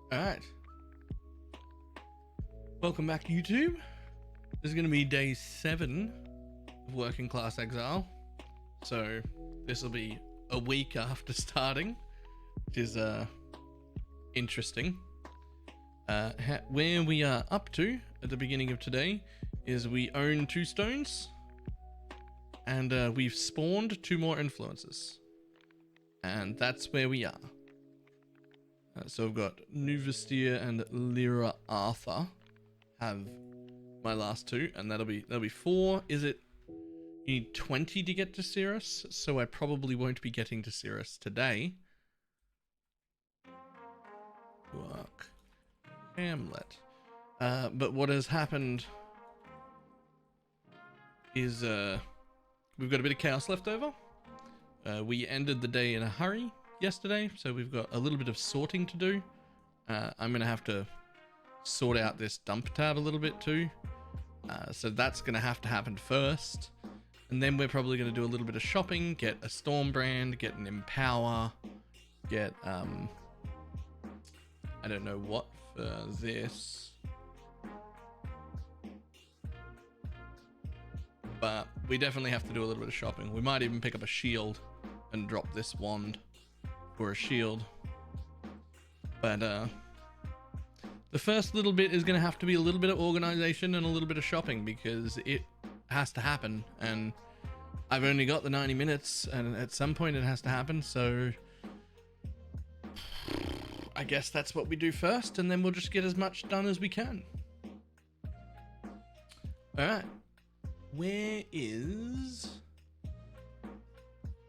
Alright. Welcome back, YouTube. This is going to be day 7 of Working Class Exile. So, this will be a week after starting, which is interesting. Where we are up to at the beginning of today is we own 2 stones, and we've spawned 2 more influences. And that's where we are. So I've got Nuvastir and Lyra Arthur have my last 2, and that'll be 4. Is it? You need 20 to get to Cirrus, so I probably won't be getting to Cirrus today. Work. Hamlet. But what has happened is we've got a bit of chaos left over. We ended the day in a hurry yesterday, so we've got a little bit of sorting to do. I'm gonna have to sort out this dump tab a little bit too, so that's gonna have to happen first, and then we're probably gonna do a little bit of shopping, get a storm brand, get an empower, get I don't know what for this, but we definitely have to do a little bit of shopping. We might even pick up a shield and drop this wand for a shield, but the first little bit is going to have to be a little bit of organization and a little bit of shopping, because it has to happen, and I've only got the 90 minutes, and at some point it has to happen, so I guess that's what we do first, and then we'll just get as much done as we can. Alright, where is...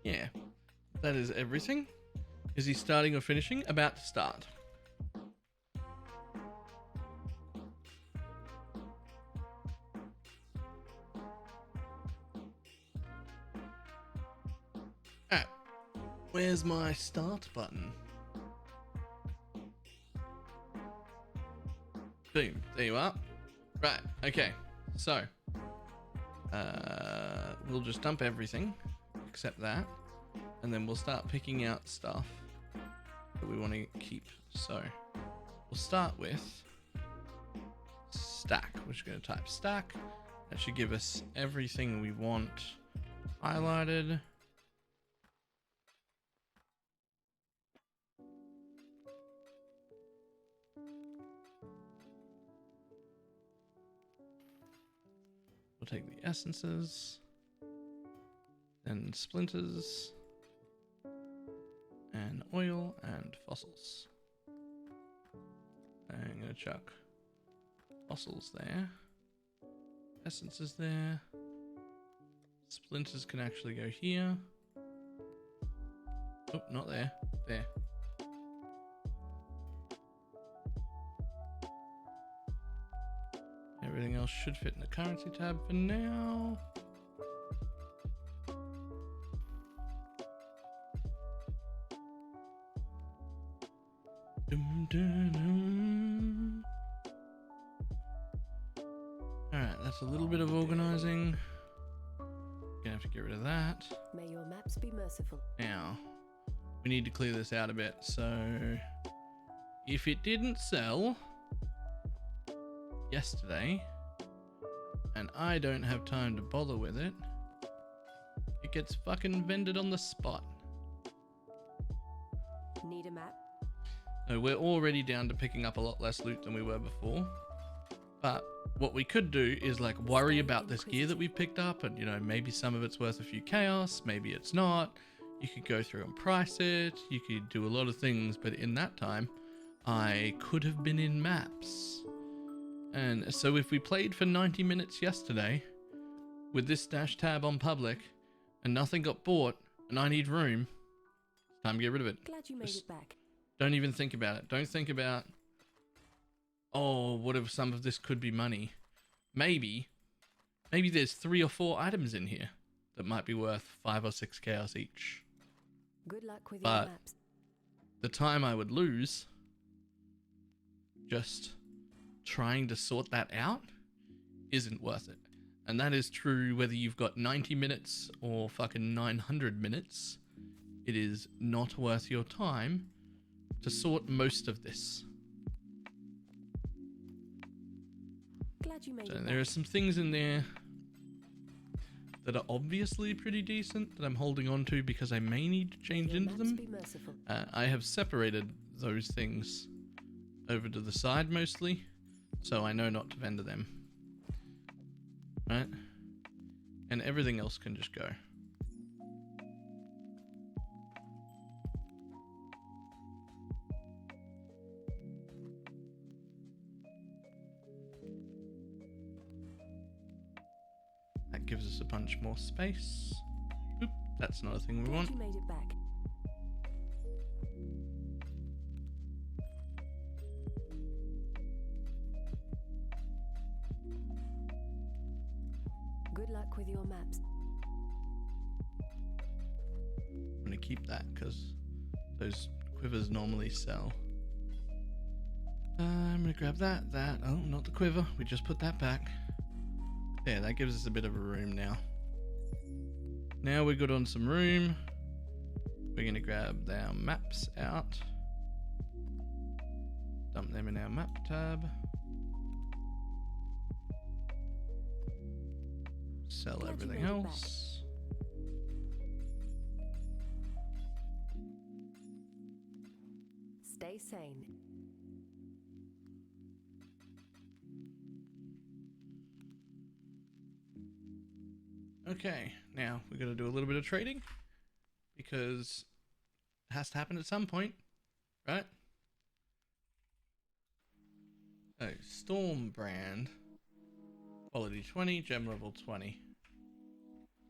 Yeah, that is everything. Is he starting or finishing? About to start. Alright, where's my start button? Boom, there you are. Right, okay, so we'll just dump everything except that, and then we'll start picking out stuff that we want to keep. So we'll start with stack. We're just going to type stack. That should give us everything we want highlighted. We'll take the essences and splinters and oil and fossils. I'm going to chuck fossils there, essences there, splinters can actually go here. Oh, not there, there. Everything else should fit in the currency tab for now. Alright, that's a little bit of organizing. Gonna have to get rid of that. May your maps be merciful. Now, we need to clear this out a bit. So, if it didn't sell yesterday, and I don't have time to bother with it, it gets fucking vended on the spot. Need a map? So we're already down to picking up a lot less loot than we were before, but what we could do is like worry about this gear that we picked up, and you know, maybe some of it's worth a few chaos, maybe it's not. You could go through and price it, you could do a lot of things, but in that time I could have been in maps. And so if we played for 90 minutes yesterday with this dash tab on public and nothing got bought and I need room, it's time to get rid of it. Glad you made it back. Don't even think about it. Don't think about, oh, what if some of this could be money? Maybe there's 3 or 4 items in here that might be worth 5 or 6 chaos each. Good luck with But your maps. the time I would lose just trying to sort that out isn't worth it. And that is true whether you've got 90 minutes or fucking 900 minutes. It is not worth your time to sort most of this. Glad you made So it there are back. some things in there that are obviously pretty decent that I'm holding on to because I may need to change Your into maps them. be merciful. I have separated those things over to the side mostly, so I know not to vendor them. Right? And everything else can just go. That gives us a bunch more space. Oop, that's not a thing we Glad want. you made it back. Good luck with your maps. I'm going to keep that because those quivers normally sell. I'm going to grab that. Oh, not the quiver. We just put that back. There, that gives us a bit of a room now. Now we're good on some room. We're going to grab our maps out. Dump them in our map tab. Sell Glad you everything made it back. else. Stay sane. Okay, now we're going to do a little bit of trading because it has to happen at some point, right? Oh, Storm brand. Quality 20, gem level 20.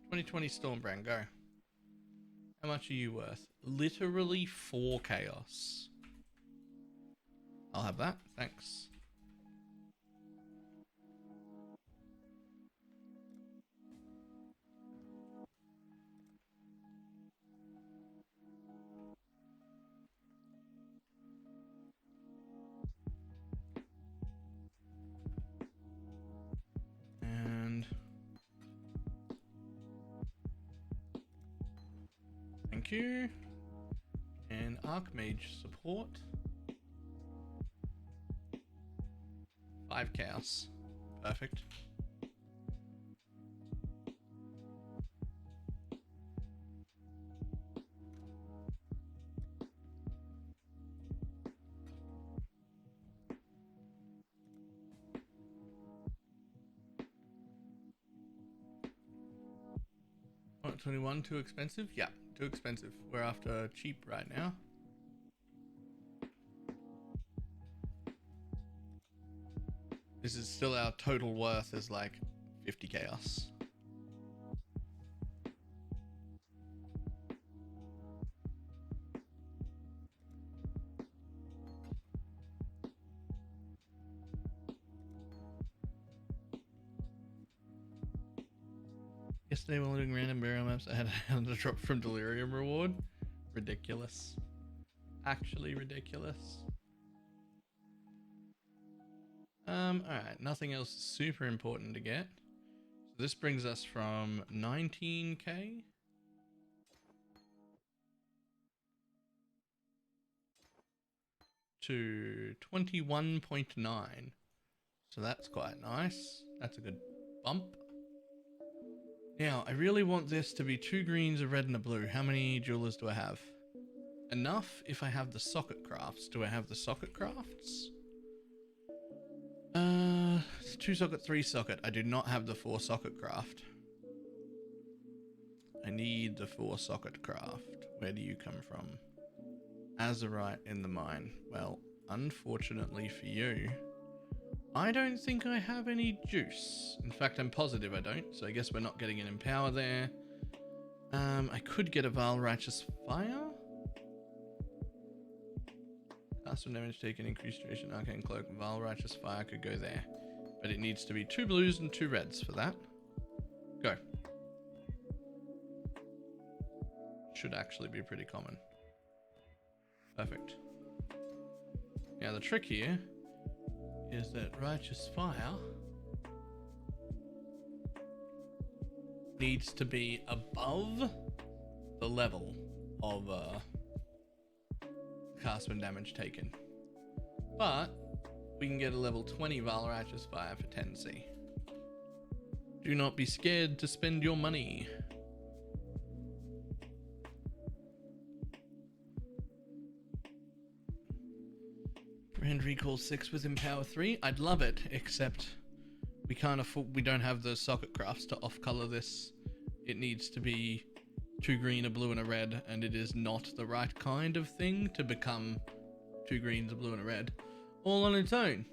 2020 Storm brand, go. How much are you worth? Literally 4 chaos. I'll have that, thanks. And thank you. And Archmage support. 5 chaos. Perfect. Oh, 21 too expensive? Yeah, too expensive. We're after cheap right now. This is still our total worth is like 50 chaos. Yesterday while doing random burial maps, I had a drop from Delirium reward. Ridiculous. Actually ridiculous. Alright, nothing else super important to get. So this brings us from 19k to 21.9. So that's quite nice. That's a good bump. Now, I really want this to be 2 greens, a red, and a blue. How many jewelers do I have? Enough if I have the socket crafts. Do I have the socket crafts? 2 socket, 3 socket. I do not have the 4 socket craft. I need the 4 socket craft. Where do you come from? Azurite in the mine. Well, unfortunately for you, I don't think I have any juice. In fact, I'm positive I don't, so I guess we're not getting an empower there. I could get a Val Righteous Fire. Cast some damage taken, increased duration, arcane cloak, Val Righteous Fire could go there. But it needs to be 2 blues and 2 reds for that. Go. Should actually be pretty common. Perfect. Now the trick here is that Righteous Fire needs to be above the level of cast when damage taken. But we can get a level 20 BalorMage Fire for 10C. Do not be scared to spend your money. Brand recall 6 with Empower 3. I'd love it, except we can't afford, we don't have the socket crafts to off color this. It needs to be 2 green, a blue, and a red, and it is not the right kind of thing to become 2 greens, a blue, and a red all on its own.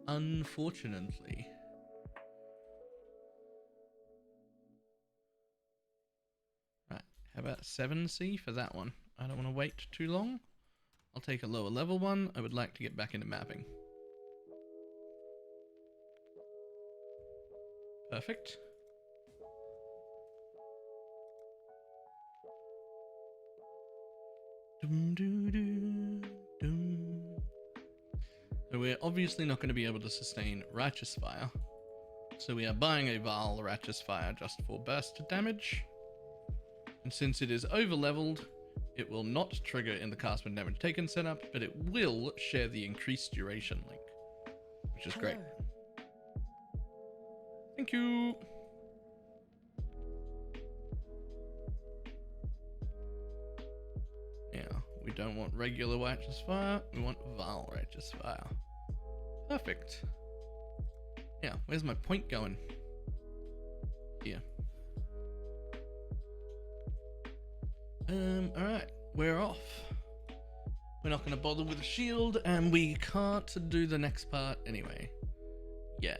Unfortunately. Right, how about 7C for that one? I don't want to wait too long. I'll take a lower level one. I would like to get back into mapping. Perfect. Dum, doo, doo, dum. So we're obviously not going to be able to sustain Righteous Fire. So we are buying a Val Righteous Fire just for burst damage. And since it is over leveled, it will not trigger in the cast when damage taken setup, but it will share the increased duration link, which is great. Thank you. Now, we don't want regular Righteous Fire, we want Val Righteous Fire. Perfect. Now, where's my point going? Here. Alright, we're off. We're not going to bother with a shield, and we can't do the next part anyway. Yet.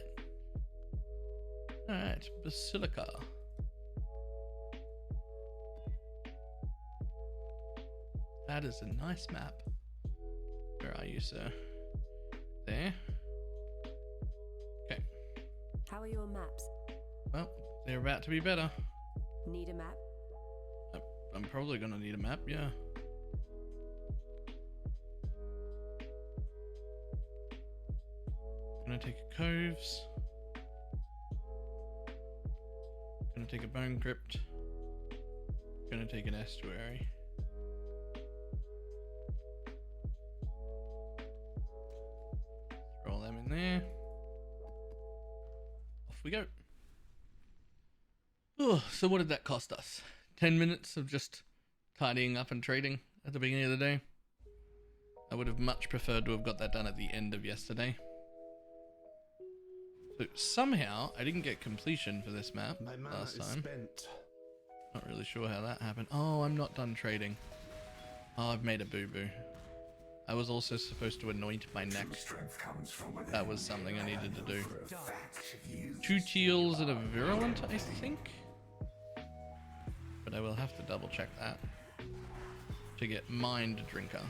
Alright, Basilica. That is a nice map. Where are you, sir? There. Okay. How are your maps? Well, they're about to be better. Need a map? I'm probably gonna need a map, yeah. Gonna take a coves. Gonna take a bone crypt. Gonna take an estuary. Throw them in there. Off we go. Oh, so what did that cost us? 10 minutes of just tidying up and trading at the beginning of the day. I would have much preferred to have got that done at the end of yesterday. So somehow I didn't get completion for this map last time. Spent. Not really sure how that happened. Oh, I'm not done trading. Oh, I've made a boo-boo. I was also supposed to anoint my neck. That was something I needed to do. 2 teals and a virulent, I think? But I will have to double check that to get Mind Drinker.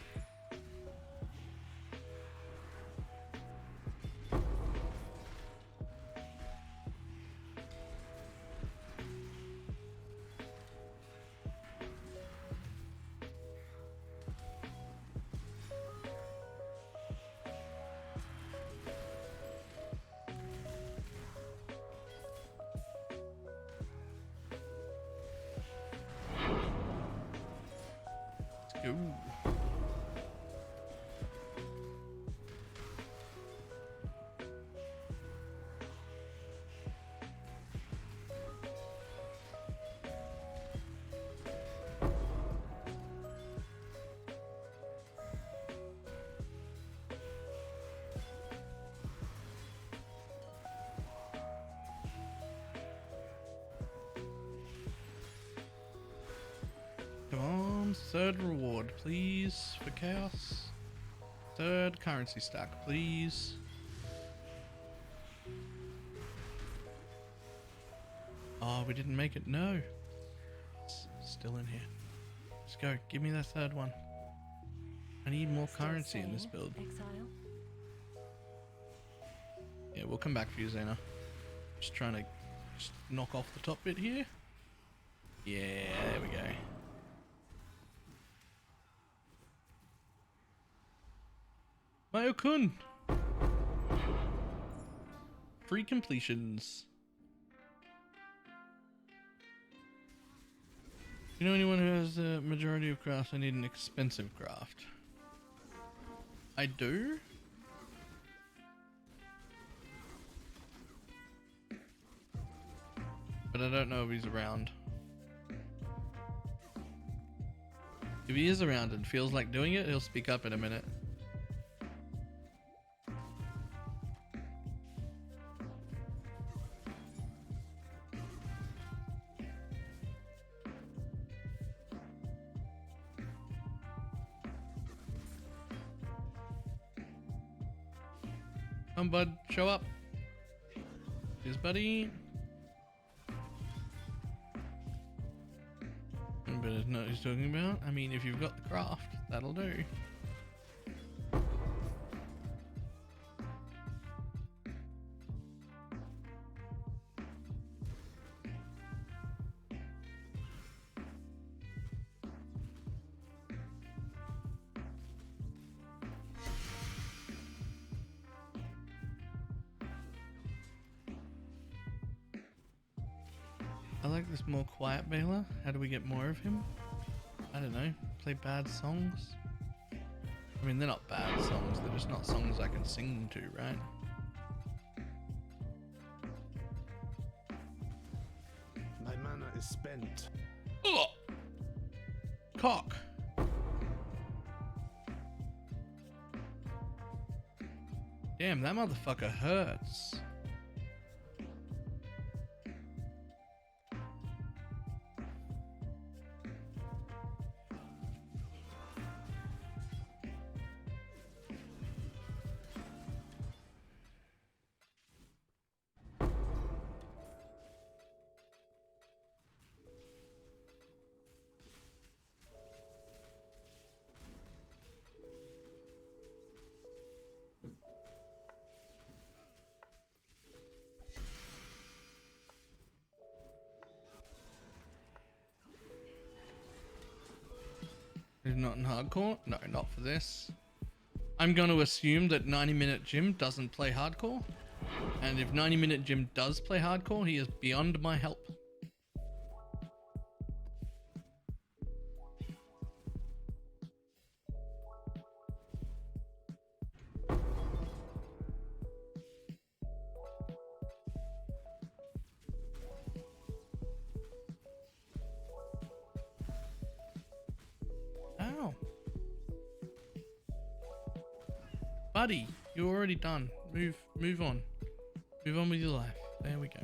Go. Come on, 3rd reward, please, for chaos. 3rd currency stack, please. Oh, we didn't make it. No. It's still in here. Let's go. Give me that 3rd one. I need more currency in this build. Exile? Yeah, we'll come back for you, Zena. Just trying to knock off the top bit here. Yeah, there we go. Mayo-kun! Free completions. You know anyone who has the majority of crafts? I need an expensive craft. I do, but I don't know if he's around. If he is around and feels like doing it, he'll speak up in a minute. Come, bud, show up. Cheers, buddy. But I know what he's talking about. I mean, if you've got the craft, that'll do. I like this more quiet Baylor. How do we get more of him? I don't know. Play bad songs? I mean, they're not bad songs. They're just not songs I can sing to, right? My mana is spent. Oh! Cock. Damn, that motherfucker hurts. He's not in hardcore? No, not for this. I'm going to assume that 90-Minute Jim doesn't play hardcore. And if 90-Minute Jim does play hardcore, he is beyond my help. Ow. Buddy, you're already done. Move on. Move on with your life. There we go.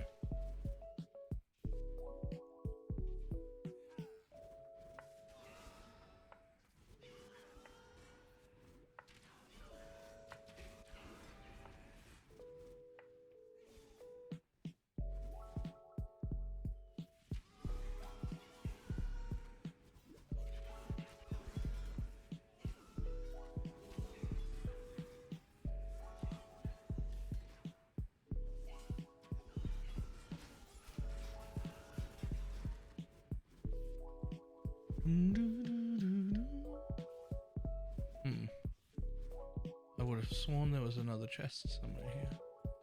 I would have sworn there was another chest somewhere here.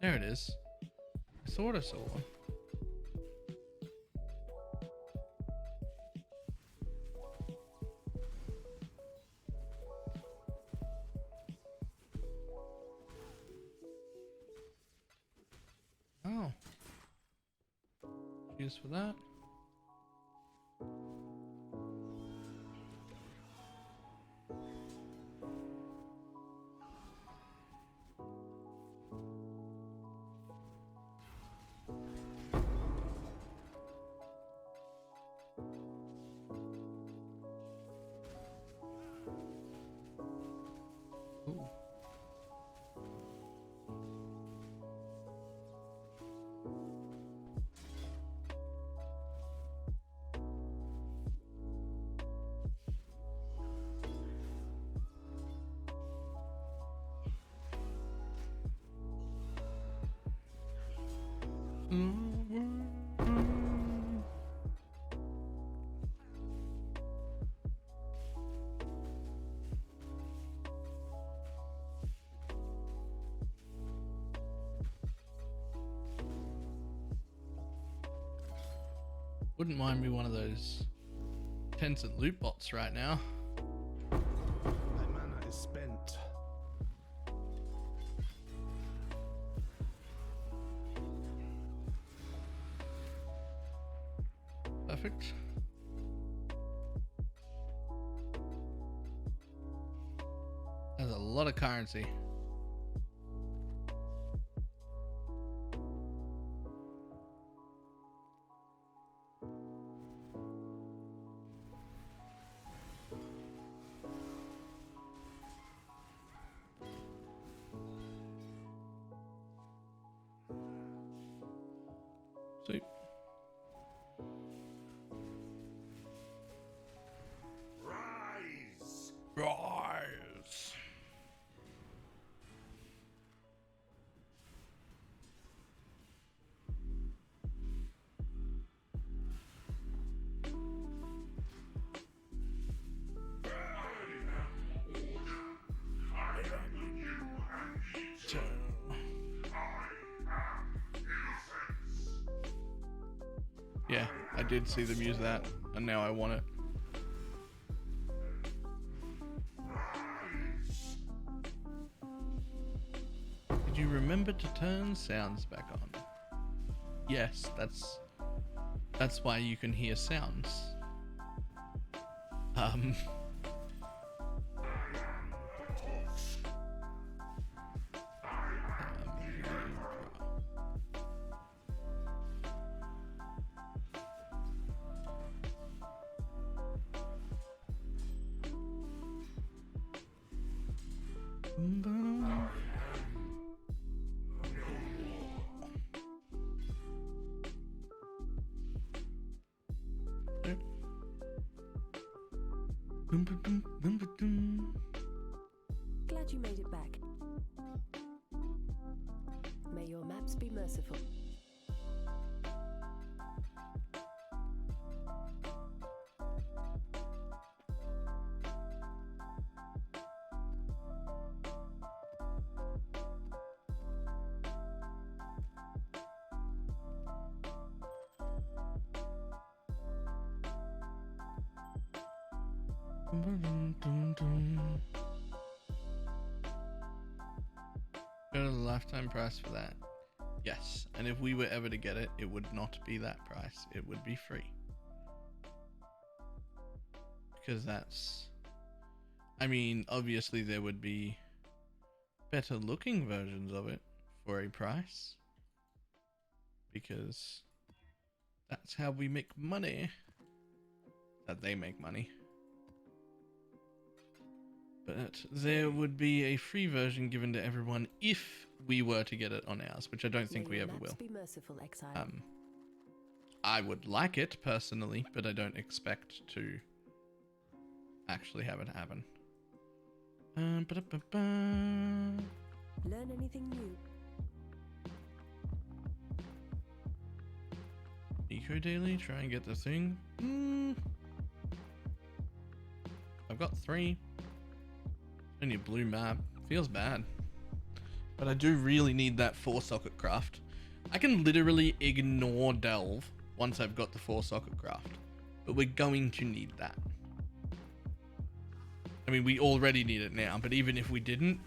There it is. I thought I saw one. Oh. Cheers for that. Ooh. Wouldn't mind me one of those Tencent loot bots right now. My mana is spent. a lot of currency. Sweet. Rise! Rise. So, yeah, I did see them use that, and now I want it. Did you remember to turn sounds back on? Yes, that's why you can hear sounds. Glad you made it back. May your maps be merciful. Go to the lifetime price for that. Yes, and if we were ever to get it, it would not be that price. It would be free. Because that's... I mean, obviously there would be better looking versions of it for a price. Because that's how we make money. That they make money. But there would be a free version given to everyone if we were to get it on ours, which I don't think we ever will. Be merciful, exile. I would like it personally, but I don't expect to actually have it happen. Learn anything new? Eco daily, try and get the thing. I've got 3. Only a blue map. Feels bad. But I do really need that 4-socket craft. I can literally ignore delve once I've got the 4-socket craft. But we're going to need that. I mean, we already need it now, but even if we didn't,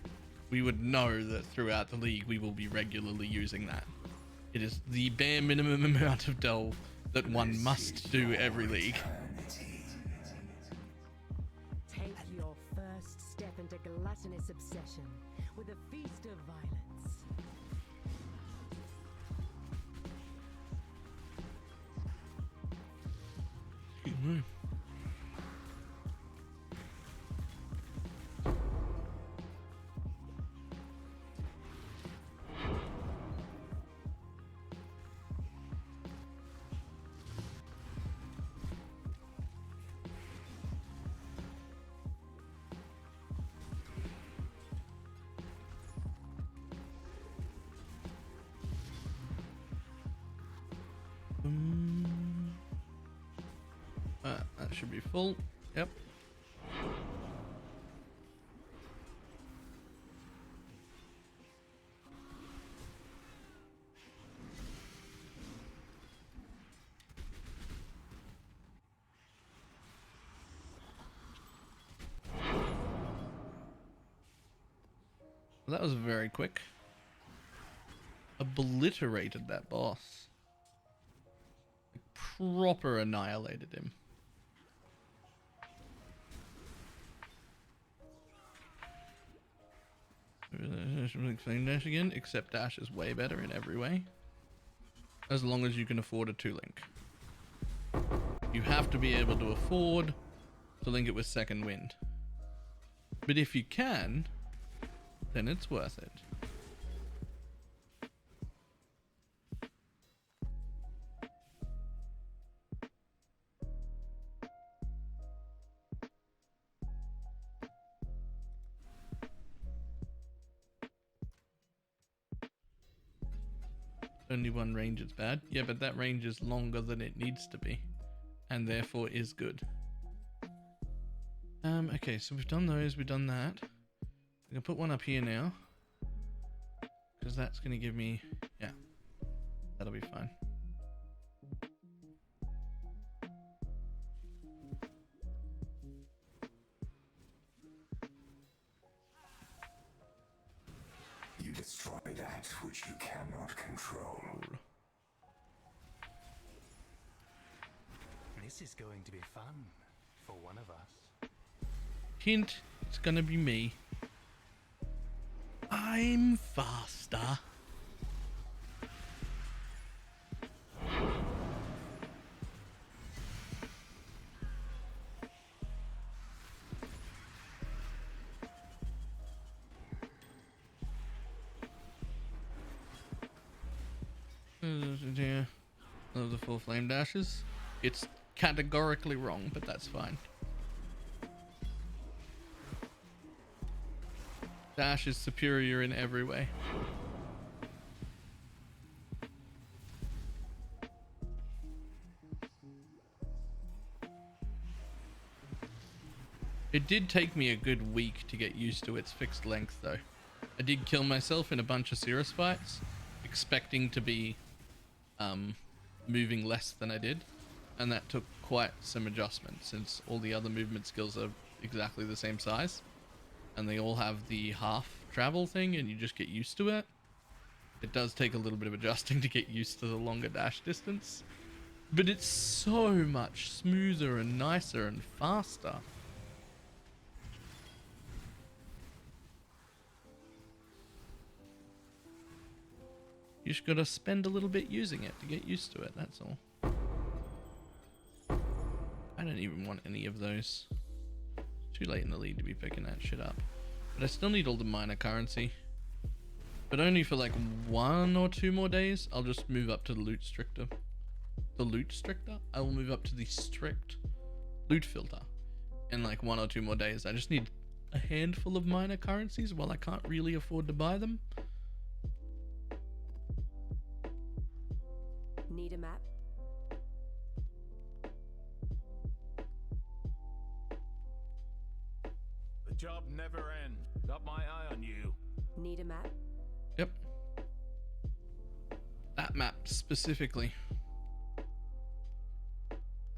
we would know that throughout the league we will be regularly using that. It is the bare minimum amount of delve that one must do every league. Take your first step into gluttonous obsession with a feast of violence. That should be full. Yep. Well, that was very quick. Obliterated that boss. Proper annihilated him. Flame dash again, except dash is way better in every way. As long as you can afford a 2-link. You have to be able to afford to link it with second wind. But if you can, then it's worth it. Only one range is bad. Yeah, but that range is longer than it needs to be, and therefore is good. Okay, so we've done those, we've done that. I'm gonna put one up here now, because that's gonna give me, yeah, that'll be fine. You destroy that which you cannot control. This is going to be fun for one of us. Hint, it's gonna be me. I'm faster. Yeah, those are 4 flame dashes. It's categorically wrong, but that's fine. Dash is superior in every way. It did take me a good week to get used to its fixed length though. I did kill myself in a bunch of Cirrus fights, expecting to be moving less than I did, and that took quite some adjustment since all the other movement skills are exactly the same size and they all have the half travel thing and you just get used to it. It does take a little bit of adjusting to get used to the longer dash distance, but it's so much smoother and nicer and faster. You just gotta spend a little bit using it to get used to it, that's all. I don't even want any of those. Too late in the lead to be picking that shit up. But I still need all the minor currency. But only for like 1 or 2 more days. I'll just move up to the loot stricter. The loot stricter? I will move up to the strict loot filter in like 1 or 2 more days. I just need a handful of minor currencies while I can't really afford to buy them. Need a map? The job never ends. Got my eye on you. Need a map? Yep. That map specifically.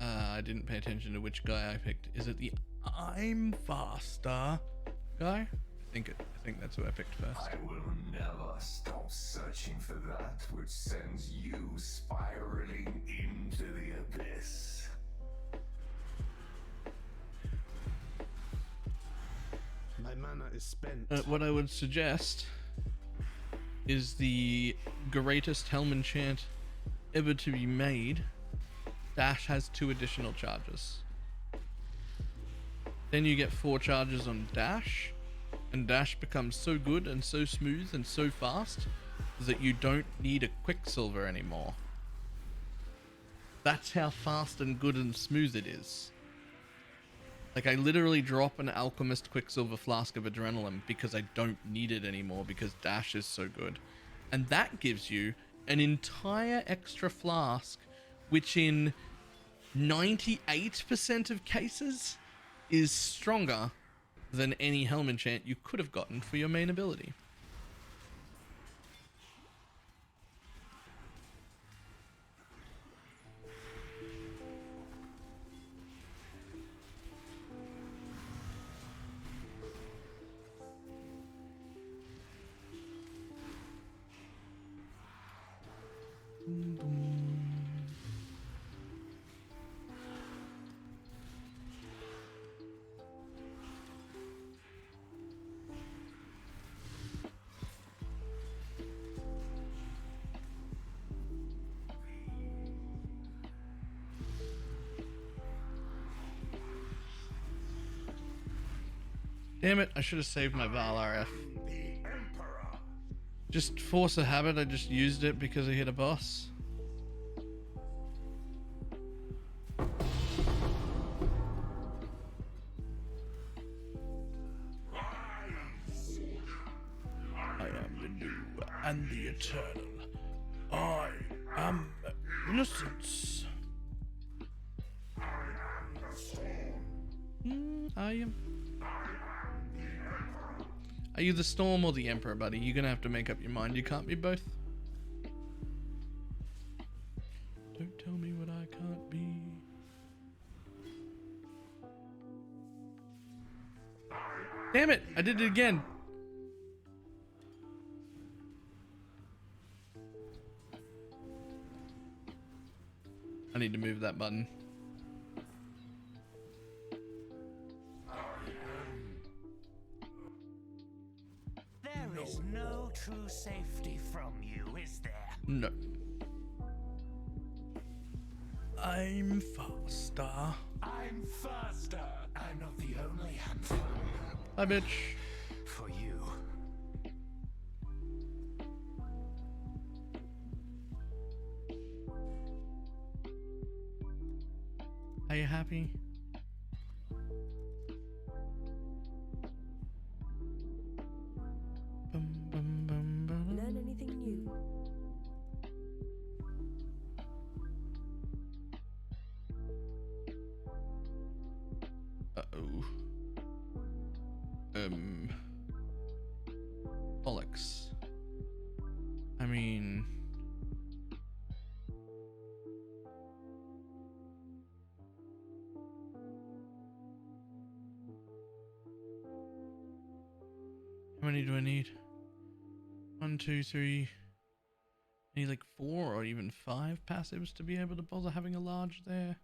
I didn't pay attention to which guy I picked. Is it the I'm faster guy? I think that's who I picked first. I will never stop searching for that which sends you spiraling into the abyss. My mana is spent. What I would suggest is the greatest helm enchant ever to be made. Dash has 2 additional charges. Then you get 4 charges on dash, and dash becomes so good and so smooth and so fast that you don't need a quicksilver anymore. That's how fast and good and smooth it is. Like, I literally drop an alchemist quicksilver flask of adrenaline because I don't need it anymore because dash is so good. And that gives you an entire extra flask, which in 98% of cases is stronger than any helm enchant you could have gotten for your main ability. Damn it, I should have saved my BalorMage. The Emperor. Just force of habit, I just used it because I hit a boss. I am the new and the eternal. I am innocence. I am. Are you the storm or the emperor, buddy? You're gonna have to make up your mind. You can't be both. Don't tell me what I can't be. Damn it! I did it again. I need to move that button. There is no true safety from you, is there? No. I'm faster. I'm faster. I'm not the only handful. Hi, bitch. For you. Are you happy? Bum, bum, bum, bum. Learn anything new? Uh-oh. Bollocks. I mean... How many do I need? 1, 2, 3. I need like 4 or even 5 passives to be able to bother having a large there.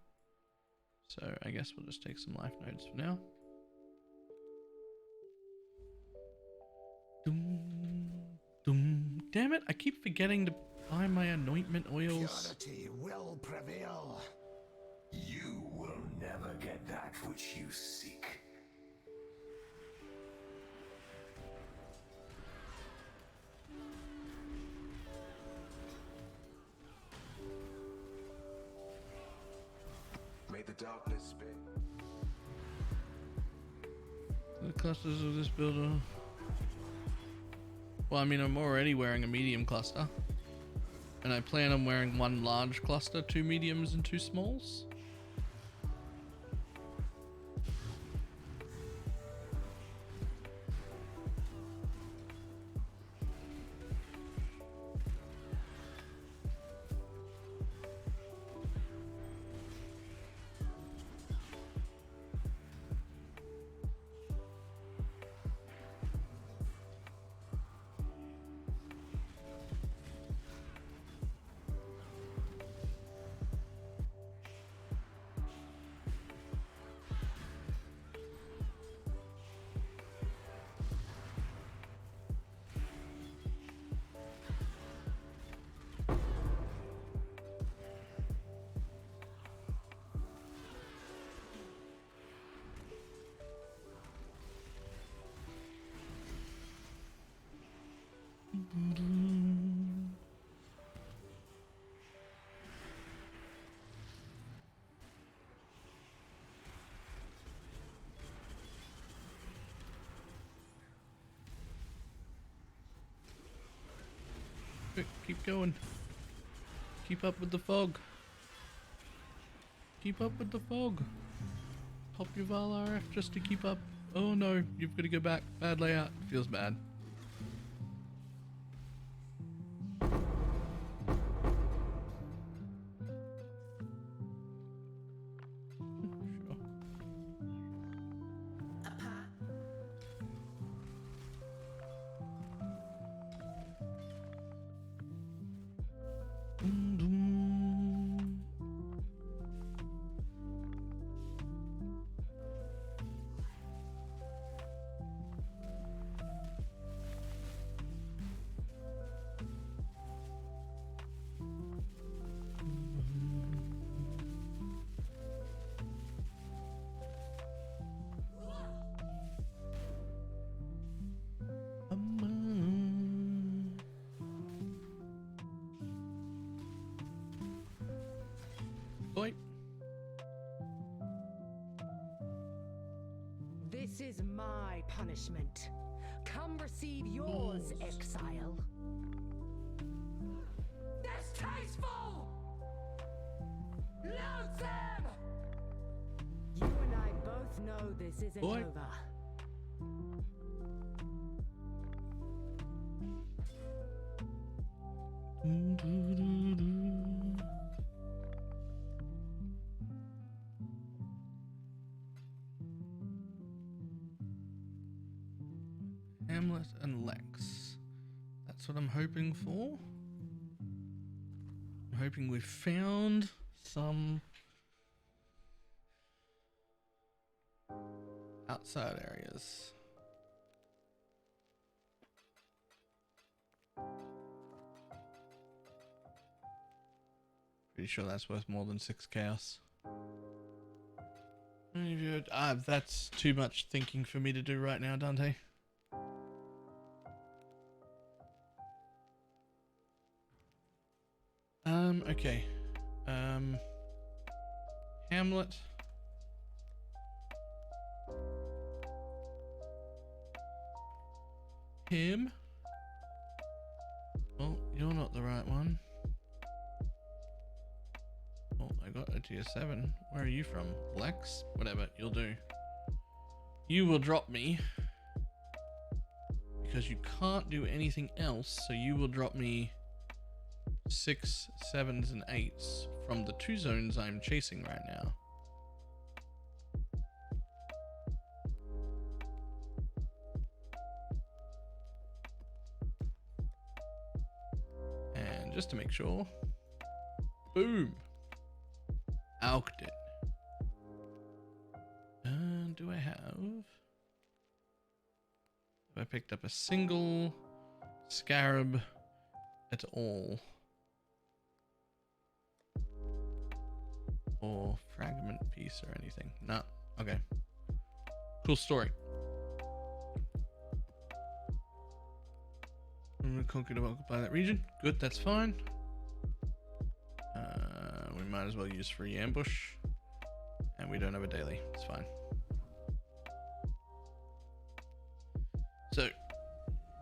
So I guess we'll just take some life nodes for now. Dum, dum. Damn it, I keep forgetting to buy my anointment oils. Purity will prevail. You will never get that which you seek. May the darkness spin. The clusters of this builder. Well, I mean, I'm already wearing a medium cluster. And I plan on wearing 1 large cluster, 2 mediums, and 2 smalls. Quick, keep going. Keep up with the fog. Keep up with the fog. Pop your BalorMage just to keep up. Oh no, you've got to go back. Bad layout. Feels bad. Sure. Dum, dum. This is my punishment. Come receive yours, exile. Distasteful! Loathsome! You and I both know this isn't Boy. over. Hamlet and Lex. That's what I'm hoping for. I'm hoping we've found some outside areas. Pretty sure that's worth more than 6 chaos. That's too much thinking for me to do right now, Dante. Okay. Hamlet. Him. Well, you're not the right one. Well, I got a tier 7. Where are you from? Lex? Whatever, you'll do. You will drop me. Because you can't do anything else, so you will drop me 6, 7s, and 8s from the 2 zones I'm chasing right now. And just to make sure, boom, alked it. Do I have? I picked up a single scarab at all. Or fragment piece or anything. No. Okay. Cool story. I'm gonna conquer to occupy that region. Good, that's fine. We might as well use free ambush. And we don't have a daily. It's fine. So,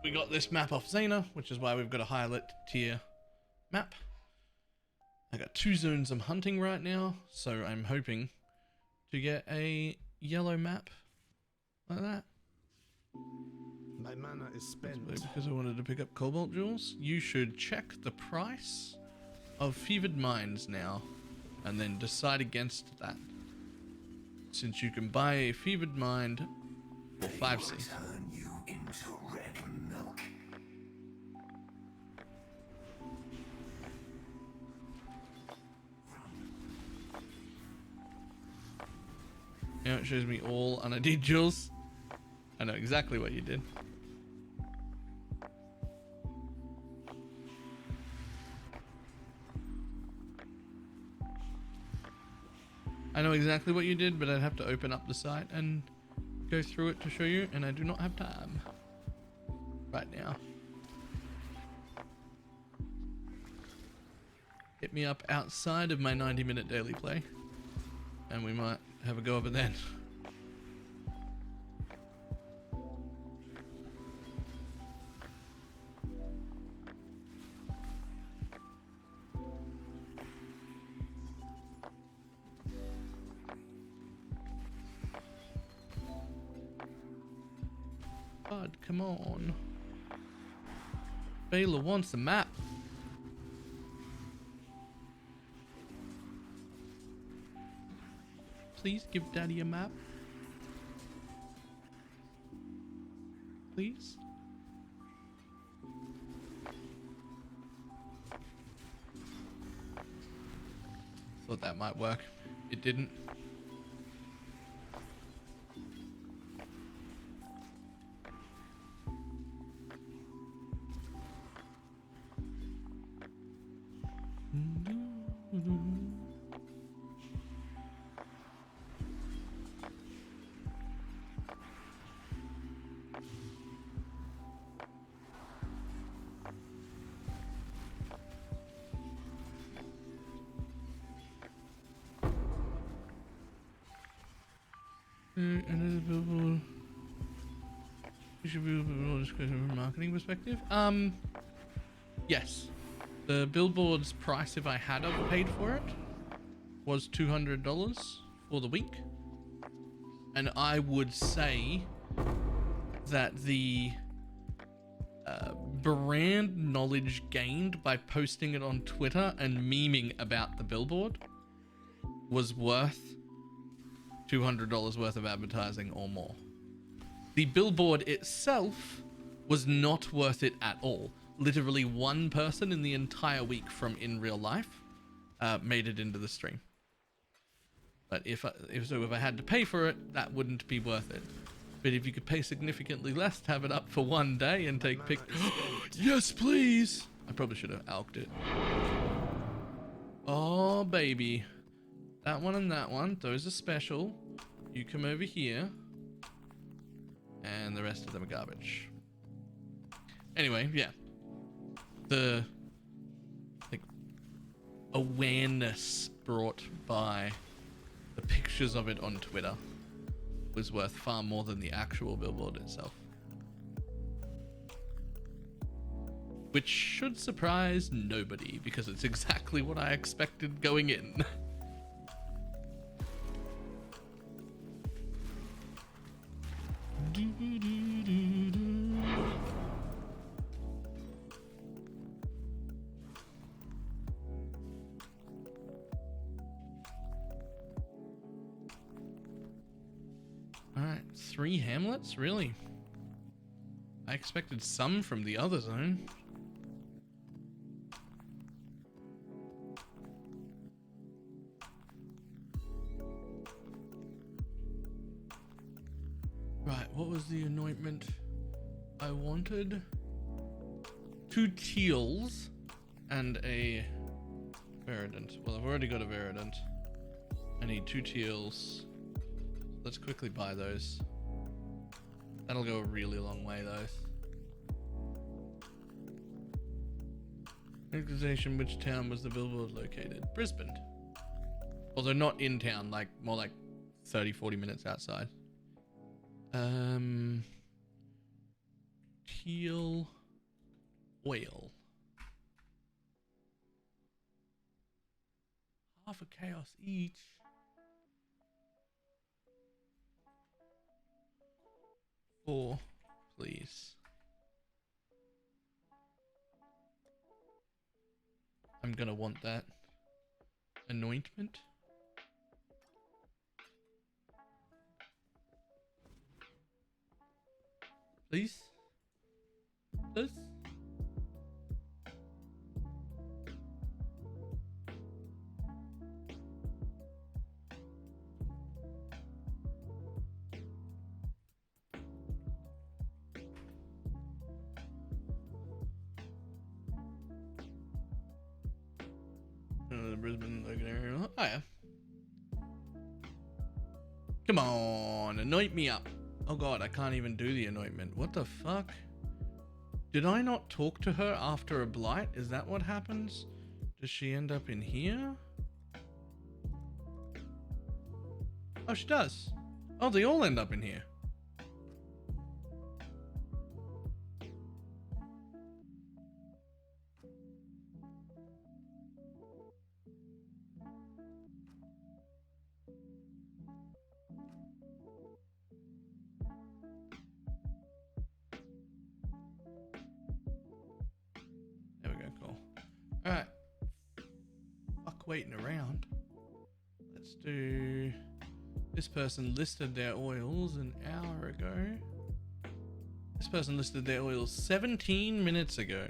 we got this map off Zena, which is why we've got a higher lit tier map. I got 2 zones I'm hunting right now, so I'm hoping to get a yellow map like that. My mana is spent. Because I wanted to pick up cobalt jewels. You should check the price of fevered mines now, and then decide against that. Since you can buy a fevered mine for 5C. Turn you into red milk. Now it shows me all unID'd jewels. I know exactly what you did. I know exactly what you did, but I'd have to open up the site and go through it to show you, and I do not have time right now. Hit me up outside of my 90-minute daily play, and we might have a go of it then. God, come on. Balor wants the map. Please give Daddy a map. Please. Thought that might work. It didn't. And a billboard. You should be a billboard description from a marketing perspective. Yes. The billboard's price, if I had have paid for it, was $200 for the week. And I would say that the brand knowledge gained by posting it on Twitter and memeing about the billboard was worth $200 worth of advertising or more. The billboard itself was not worth it at all. Literally one person in the entire week from in real life made it into the stream. But if I had to pay for it, that wouldn't be worth it. But if you could pay significantly less to have it up for one day and take pic, yes please. I probably should have alked it. Oh baby, that one and that one, those are special. You come over here, and the rest of them are garbage. Anyway, yeah. The awareness brought by the pictures of it on Twitter was worth far more than the actual billboard itself. Which should surprise nobody, because it's exactly what I expected going in. Alright, 3 hamlets? Really? I expected some from the other zone. Right, what was the anointment I wanted? 2 teals and a Veridant. Well, I've already got a Veridant. I need 2 teals. Let's quickly buy those. That'll go a really long way, though. Organization, which town was the billboard located? Brisbane. Although not in town, like more like 30-40 minutes outside. Teal oil. Half a chaos each. Four, please. I'm gonna want that. Anointment. Please? This? The Brisbane Logan area. Oh yeah. Come on, anoint me up. Oh god, I can't even do the anointment. What the fuck? Did I not talk to her after a blight? Is that what happens? Does she end up in here? Oh, she does. Oh, they all end up in here. Alright. Fuck waiting around. Let's do... This person listed their oils an hour ago. This person listed their oils 17 minutes ago.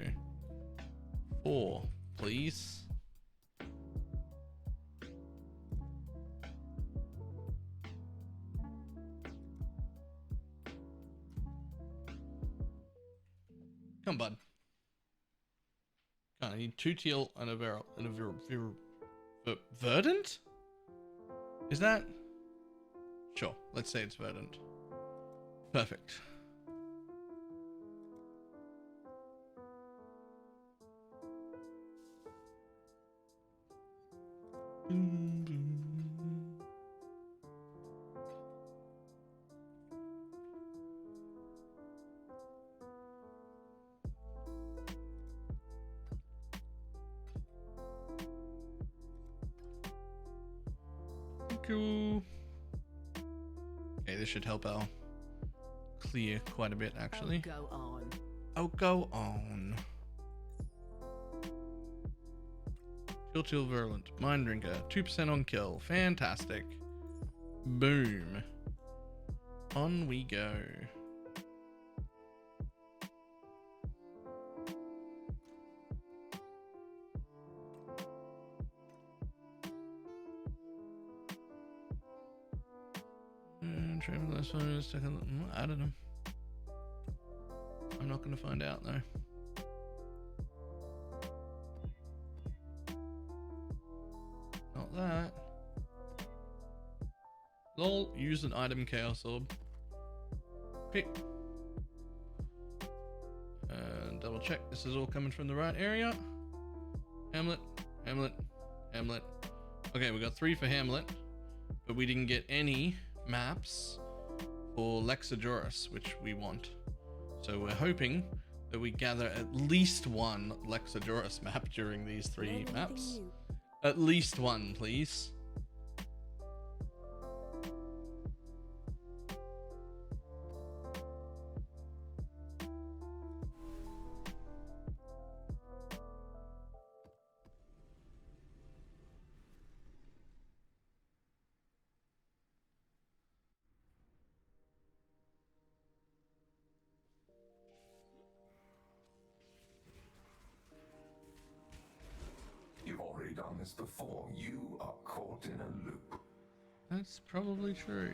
4, please. Come, bud. I need 2 teal and a verdant? Is that? Sure, let's say it's verdant. Perfect. Cool. Okay, this should help our clear quite a bit, actually. Oh, go on. Oh, go on. Chill virulent. Mind drinker. 2% on kill. Fantastic. Boom. On we go. I don't know. I'm not going to find out though. Not that. Lol, use an item chaos orb. Pick. And double check this is all coming from the right area. Hamlet, Hamlet, Hamlet. Okay, we got 3 for Hamlet, but we didn't get any maps for Lexajoris, which we want. So we're hoping that we gather at least one Lexajoris map during these 3 maps. At least one, please. You've already done this before. You are caught in a loop. That's probably true.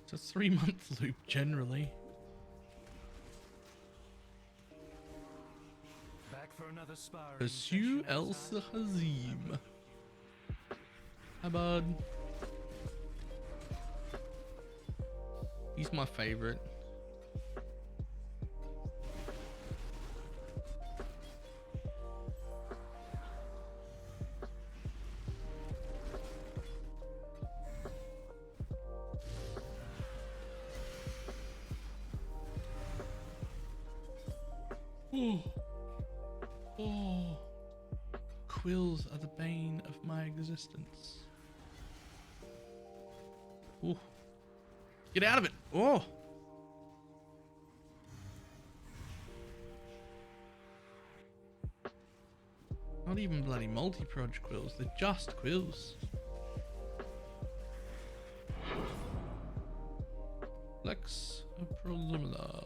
It's a 3-month loop generally. Back for another sparring Pursue session, El outside? Hazim. Hi, bud. He's my favorite. Oh, quills are the bane of my existence. Ooh. Get out of it! Oh! Not even bloody multi-proj quills, they're just quills. Lex Prolumina.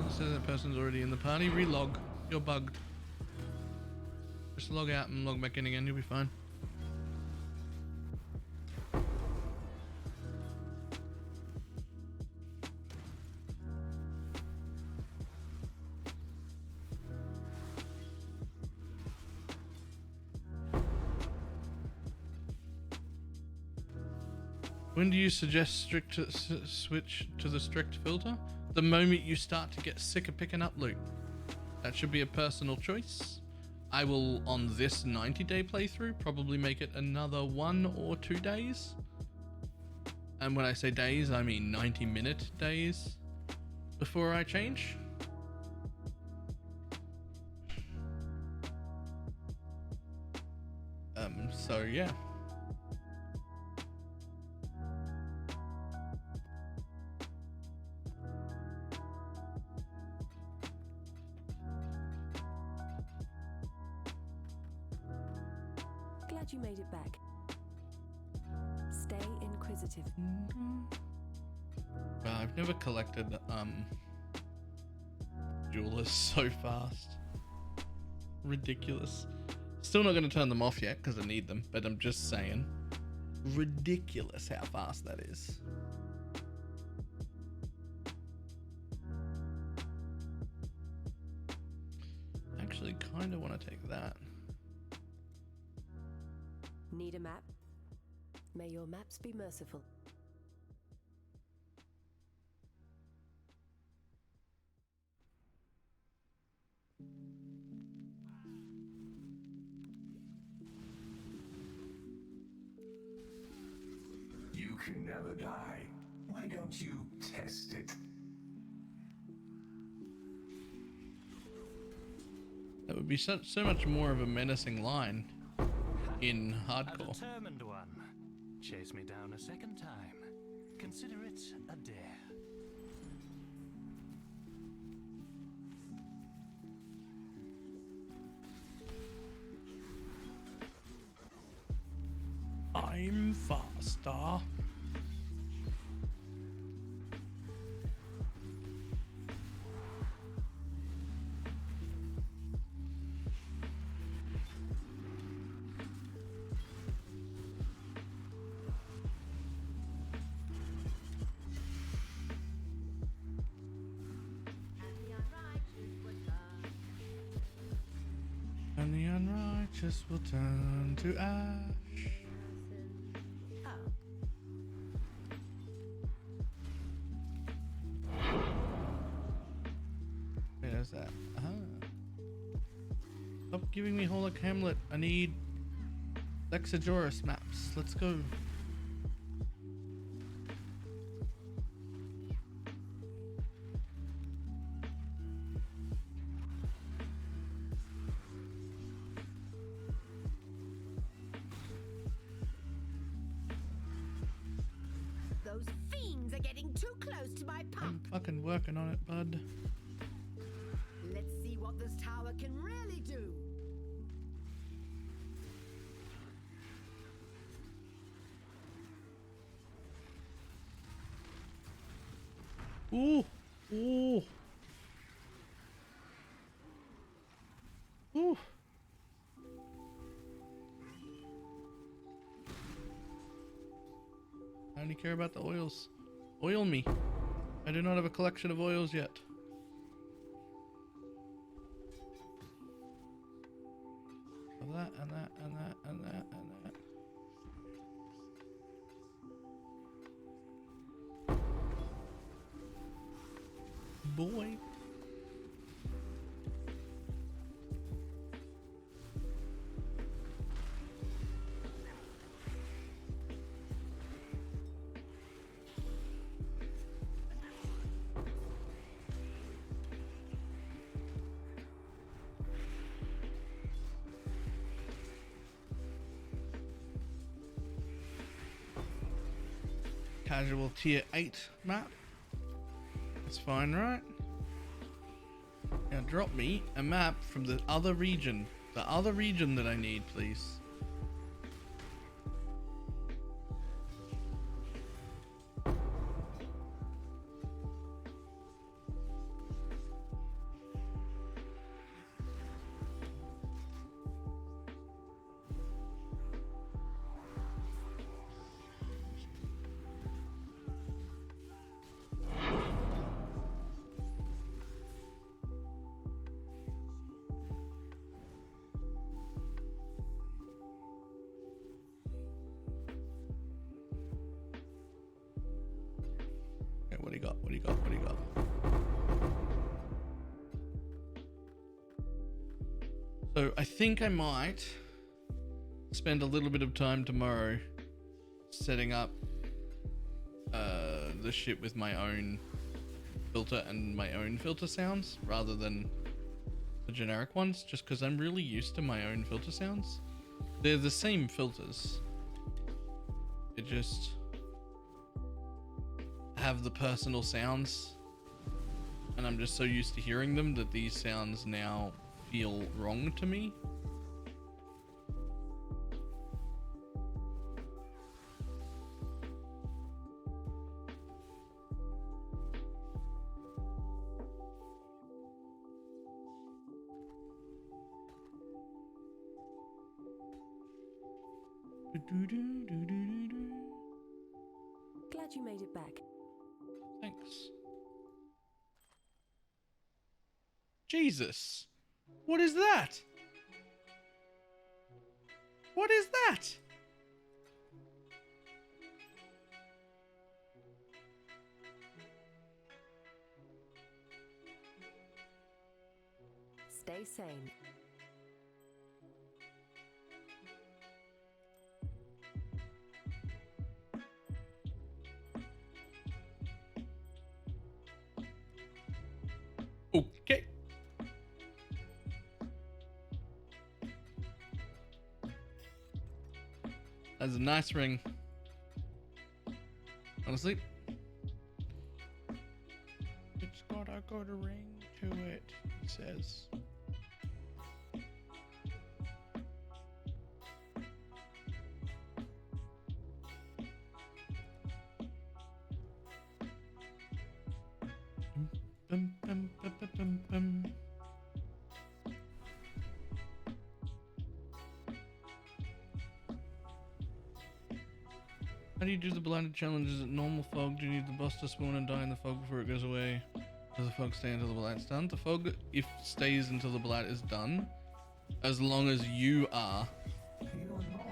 Says that person's already in the party. Relog. You're bugged. Just log out and log back in again. You'll be fine. When do you suggest switch to the strict filter? The moment you start to get sick of picking up loot. That should be a personal choice. I will, on this 90-day playthrough, probably make it another 1 or 2 days. And when I say days, I mean 90-minute days before I change. So yeah. Glad you made it back. Stay inquisitive. I've never collected jewelers so fast. Ridiculous. Still not going to turn them off yet because I need them, but I'm just saying. Ridiculous how fast that is. actually kind of want to take that. Need a map? May your maps be merciful. You can never die. Why don't you test it? That would be so much more of a menacing line in A hardcore. determined one. Chase me down a second time. Consider it a dare. I'm faster. And the unrighteous will turn to ash. Where's that? Stop giving me Holoc Hamlet. I need Lexajoris maps. Let's go. Those fiends are getting too close to my I'm pump. fucking working on it, bud. Let's see what this tower can really do. Ooh. Ooh. Ooh. I only care about the oils. Oil me. I do not have a collection of oils yet. So that and that and that and that and that. Boy. Casual tier 8 map. That's fine, right? Now drop me a map from the other region. The other region that I need, please. Okay, what do you got? What do you got? What do you got? So I think I might spend a little bit of time tomorrow setting up the shit with my own filter and my own filter sounds rather than the generic ones, just because I'm really used to my own filter sounds. They're the same filters. They just have the personal sounds, and I'm just so used to hearing them that these sounds now feel wrong to me. Glad you made it back. Thanks. Jesus. What is that? What is that? Stay sane. Okay. That's a nice ring. Honestly. It's got a good ring to it, it says. Bum, bum, bum, bum, bum, bum. How do you do the blinded challenge? Is it normal fog? Do you need the boss to spawn and die in the fog before it goes away? Does the fog stay until the blight's done? The fog, if stays until the blight is done, as long as you are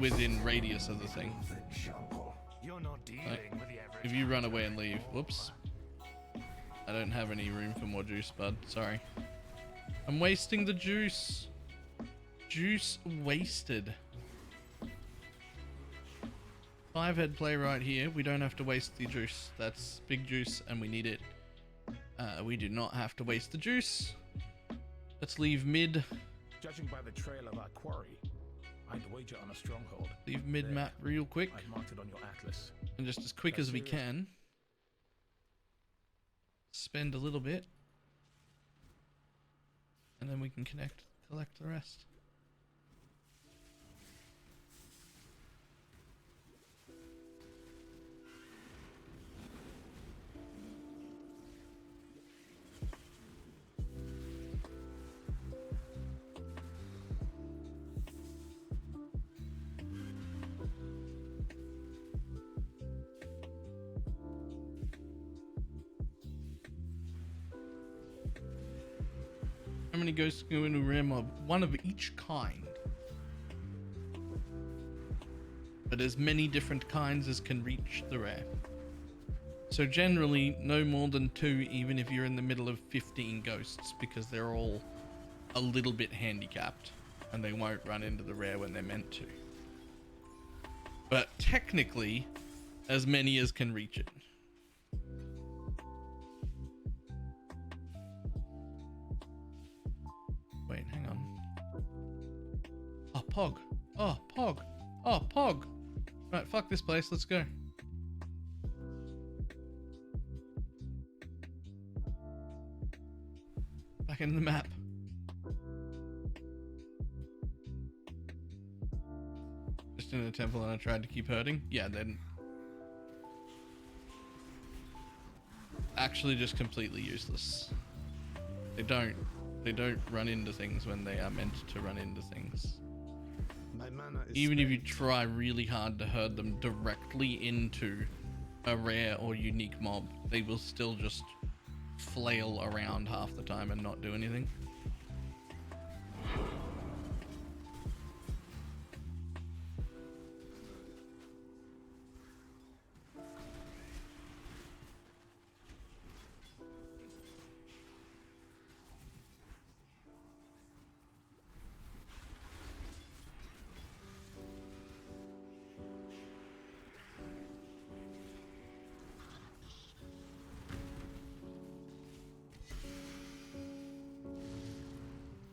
within radius of the thing. You're not dealing with the average. If you run away and leave, whoops. I don't have any room for more juice, bud. Sorry. I'm wasting the juice. Juice wasted. 5-head play right here. We don't have to waste the juice. That's big juice and we need it. We do not have to waste the juice. Let's leave mid. Judging by the trail of our quarry, I'd wager on a stronghold. Leave mid There. map real quick. I've marked it on your atlas. And just as quick as we can. Spend a little bit. And then we can collect the rest. How many ghosts go into a rare mob? One of each kind. But as many different kinds as can reach the rare. So generally, no more than 2, even if you're in the middle of 15 ghosts, because they're all a little bit handicapped, and they won't run into the rare when they're meant to. But technically, as many as can reach it. Wait, hang on. Oh, Pog. Oh, Pog. Oh, Pog. Right, fuck this place. Let's go. Back into the map. Just in a temple and I tried to keep hurting. Yeah, then. Actually just completely useless. They don't run into things when they are meant to run into things. My mana is Even if you spent. try really hard to herd them directly into a rare or unique mob, they will still just flail around half the time and not do anything.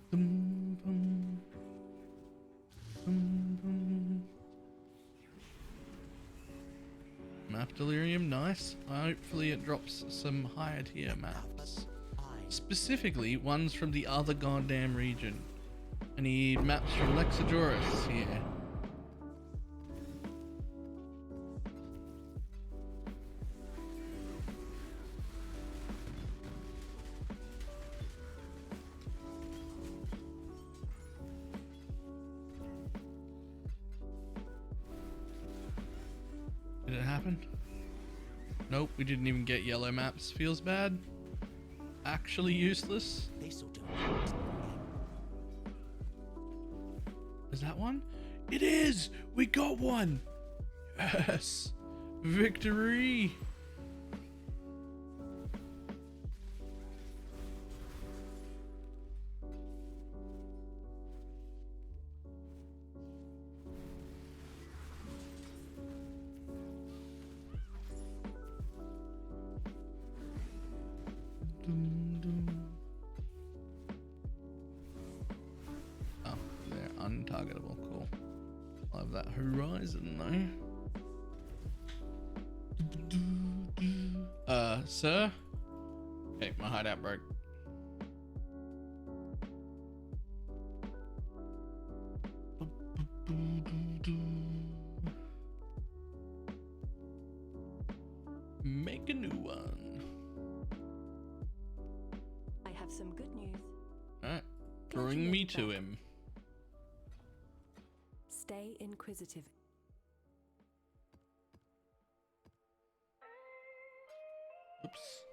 Dum, dum. Dum, dum. Map delirium, nice. Hopefully it drops some higher tier maps. Specifically ones from the other goddamn region. I need maps from Lexajoris here. Did it happen? Nope, we didn't even get yellow maps. Feels bad. Actually useless. This'll do. that one? It is! We got one! Yes! Victory! Oh, they're untargetable. Cool. I'll have that horizon though. Sir? Okay, my hideout broke. Make a new one. I have some good news. Alright, bring me to him. Stay inquisitive. Oops.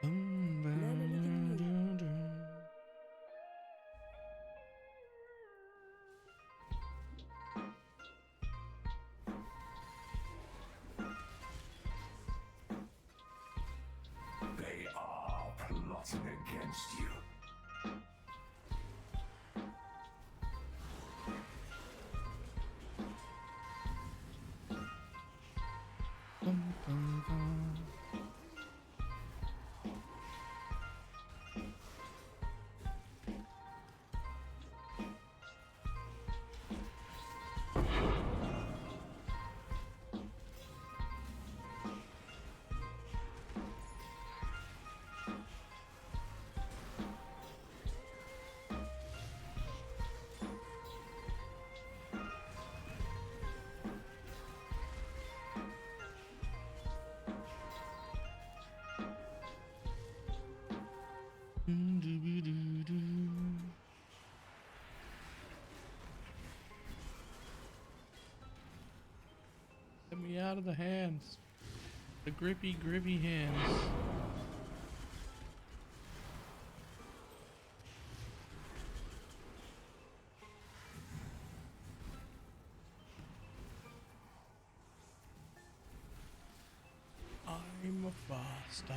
Learn anything new. They are plotting against you. Get me out of the hands. The grippy hands. I'm a faster.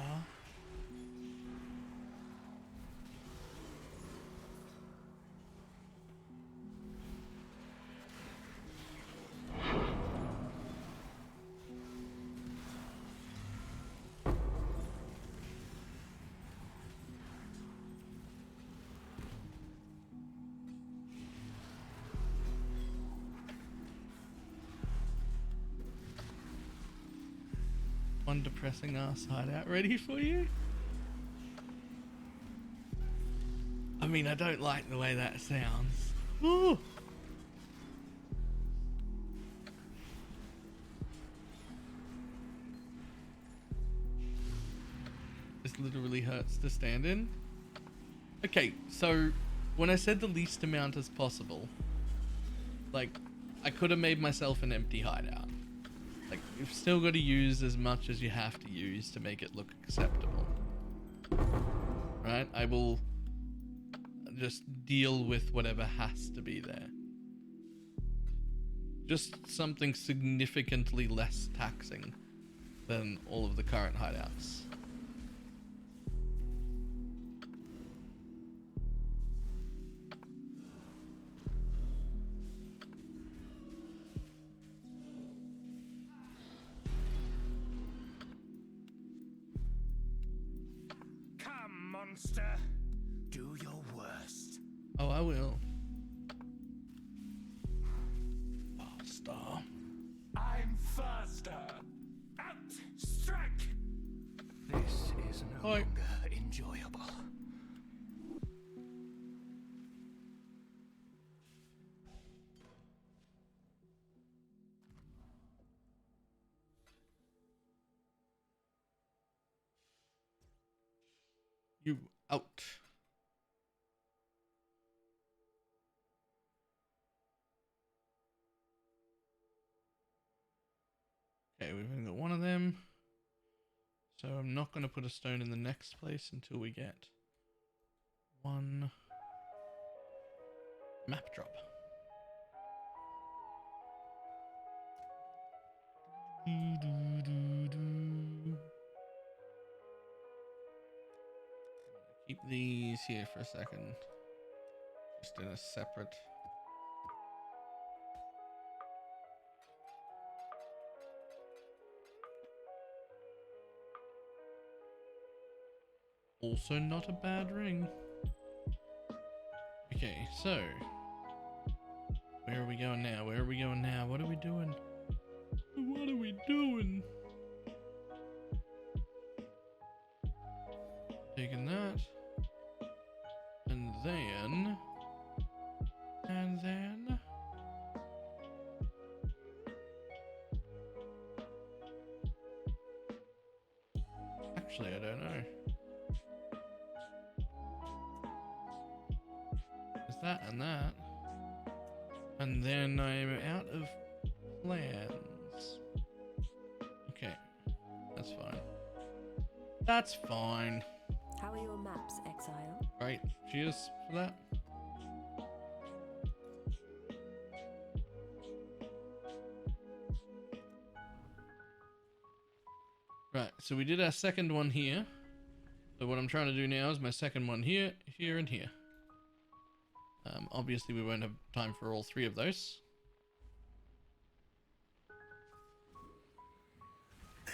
One depressing ass hideout ready for you? I mean, I don't like the way that sounds. Ooh. This literally hurts to stand in. Okay, so when I said the least amount as possible, like, I could have made myself an empty hideout. Like, you've still got to use as much as you have to use to make it look acceptable. Right? I will just deal with whatever has to be there. Just something significantly less taxing than all of the current hideouts. Come, monster. Do your worst. Oh, I will. Faster. I'm faster. Out! Strike! This is no Oi. longer enjoyable. You out. Okay, we've only got one of them. So I'm not going to put a stone in the next place until we get one map drop. Keep these here for a second. Just in a separate. Also not a bad ring. Okay, so where are we going now? Where are we going now? What are we doing? What are we doing? Taking that. And then actually I don't know. There's that and that. And then I'm out of plans. Okay. That's fine. That's fine. How are your maps, Exile? Right. Cheers for that. Right, so we did our second one here. So what I'm trying to do now is my second one here, here, and here. Obviously we won't have time for all three of those.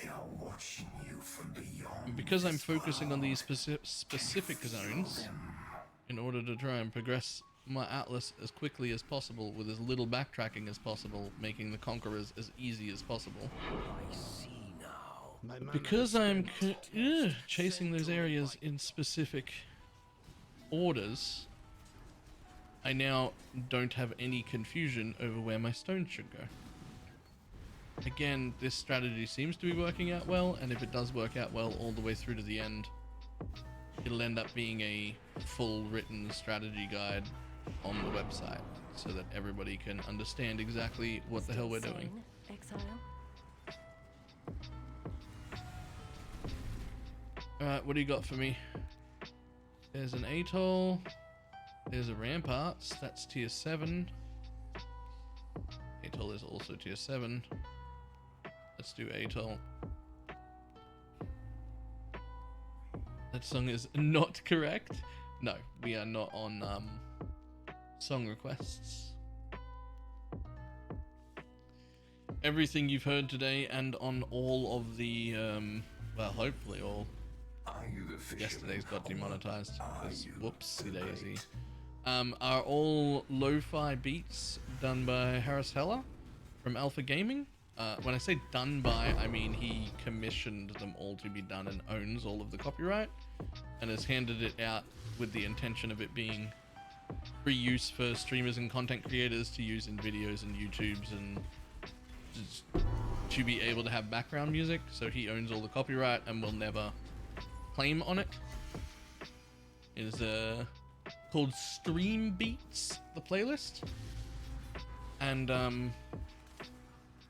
They are watching you from beyond. And because I'm this focusing on these world, specific can you feel zones, them? in order to try and progress my atlas as quickly as possible with as little backtracking as possible, making the conquerors as easy as possible. I see now. My mana Because is I'm spent. chasing those areas in specific orders, I now don't have any confusion over where my stones should go. Again, this strategy seems to be working out well, and if it does work out well all the way through to the end, it'll end up being a full written strategy guide on the website so that everybody can understand exactly what the hell we're doing. Sane, Exile? Alright, what do you got for me? There's an atoll. There's a ramparts. That's tier 7. Atoll is also tier 7. Let's do atoll. That song is not correct. No, we are not on song requests. Everything you've heard today and on all of the well, hopefully all. Are you the fisherman? Yesterday's got demonetized because you whoopsie the daisy. bait? Are all lo-fi beats done by Harris Heller from Alpha Gaming. When I say done by, I mean he commissioned them all to be done and owns all of the copyright and has handed it out with the intention of it being free use for streamers and content creators to use in videos and YouTubes and just to be able to have background music. So he owns all the copyright and will never claim on it. It is called Stream Beats, the playlist, and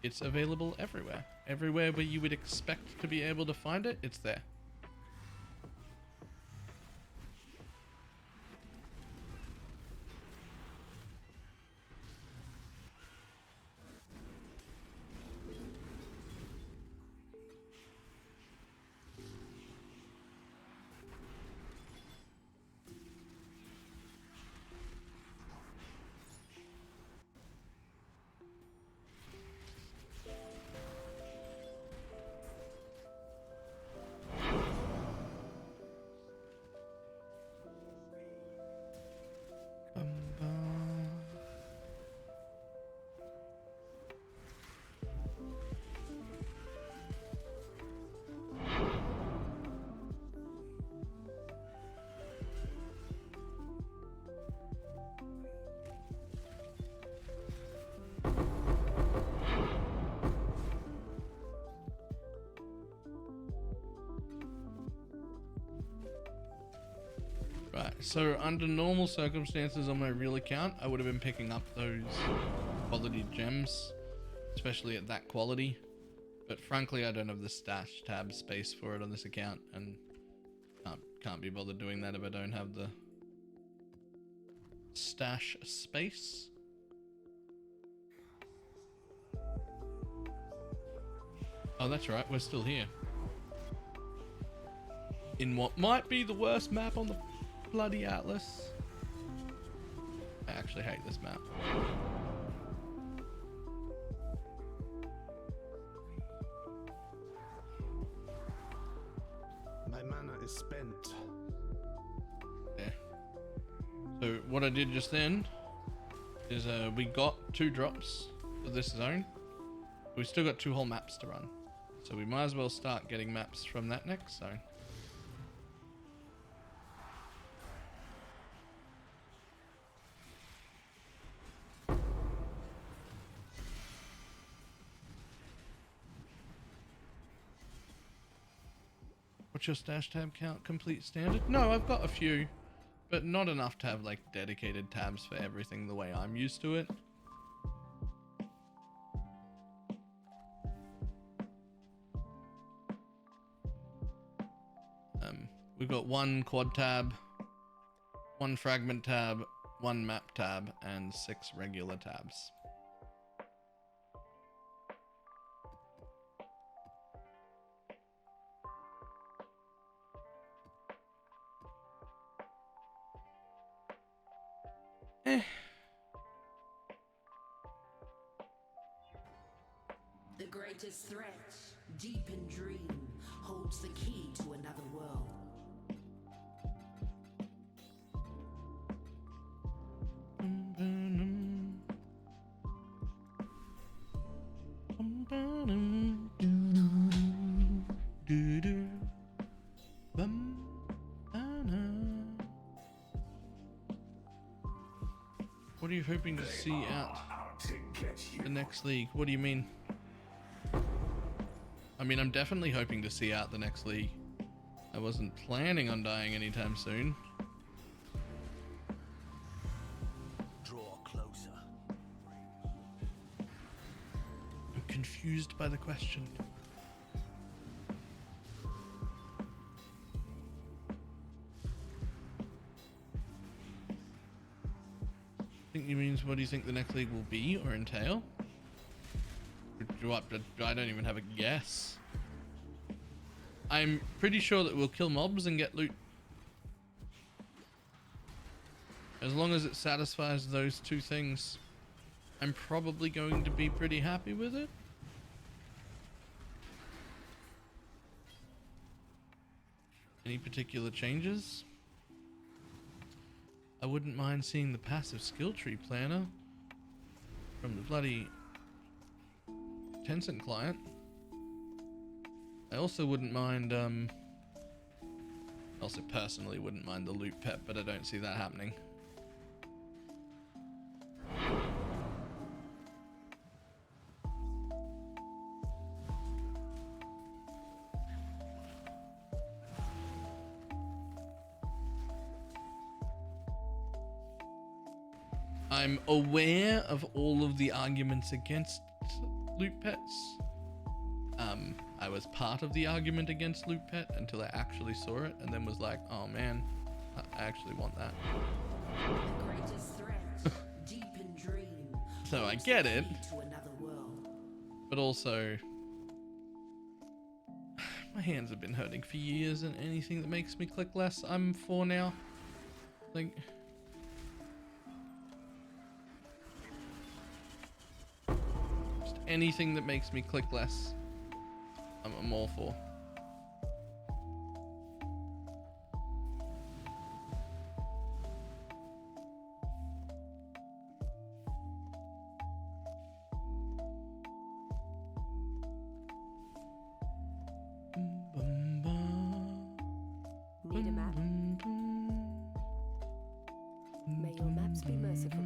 it's available everywhere. Everywhere where you would expect to be able to find it, it's there. Right, so under normal circumstances on my real account, I would have been picking up those quality gems, especially at that quality. But frankly, I don't have the stash tab space for it on this account, and can't be bothered doing that if I don't have the stash space. Oh, that's right, we're still here. In what might be the worst map on the bloody atlas. I actually hate this map. My mana is spent. Okay. So what I did just then is we got 2 drops for this zone. We still got 2 whole maps to run. So we might as well start getting maps from that next zone. What's your stash tab count? Complete standard? No, I've got a few, but not enough to have like dedicated tabs for everything the way I'm used to it. We've got 1 quad tab, 1 fragment tab, 1 map tab, and 6 regular tabs. The greatest threat, deep in dream, holds the key to another world. What are you hoping to see out the next league? What do you mean? I mean, I'm definitely hoping to see out the next league. I wasn't planning on dying anytime soon. Draw closer. I'm confused by the question. I think he means, what do you think the next league will be or entail? I don't even have a guess. I'm pretty sure that we'll kill mobs and get loot. As long as it satisfies those 2 things, I'm probably going to be pretty happy with it. Any particular changes? I wouldn't mind seeing the passive skill tree planner from the bloody Tencent client. I also wouldn't mind, also personally wouldn't mind the loot pet, but I don't see that happening. I'm aware of all of the arguments against loot pets. I was part of the argument against loot pet until I actually saw it, and then was like, oh man, I actually want that. The greatest threat, deep in dream. So I get it, To another world. but also my hands have been hurting for years, and anything that makes me click less, I'm for now. Like, just anything that makes me click less, I'm all for. Need a map? May your maps be merciful.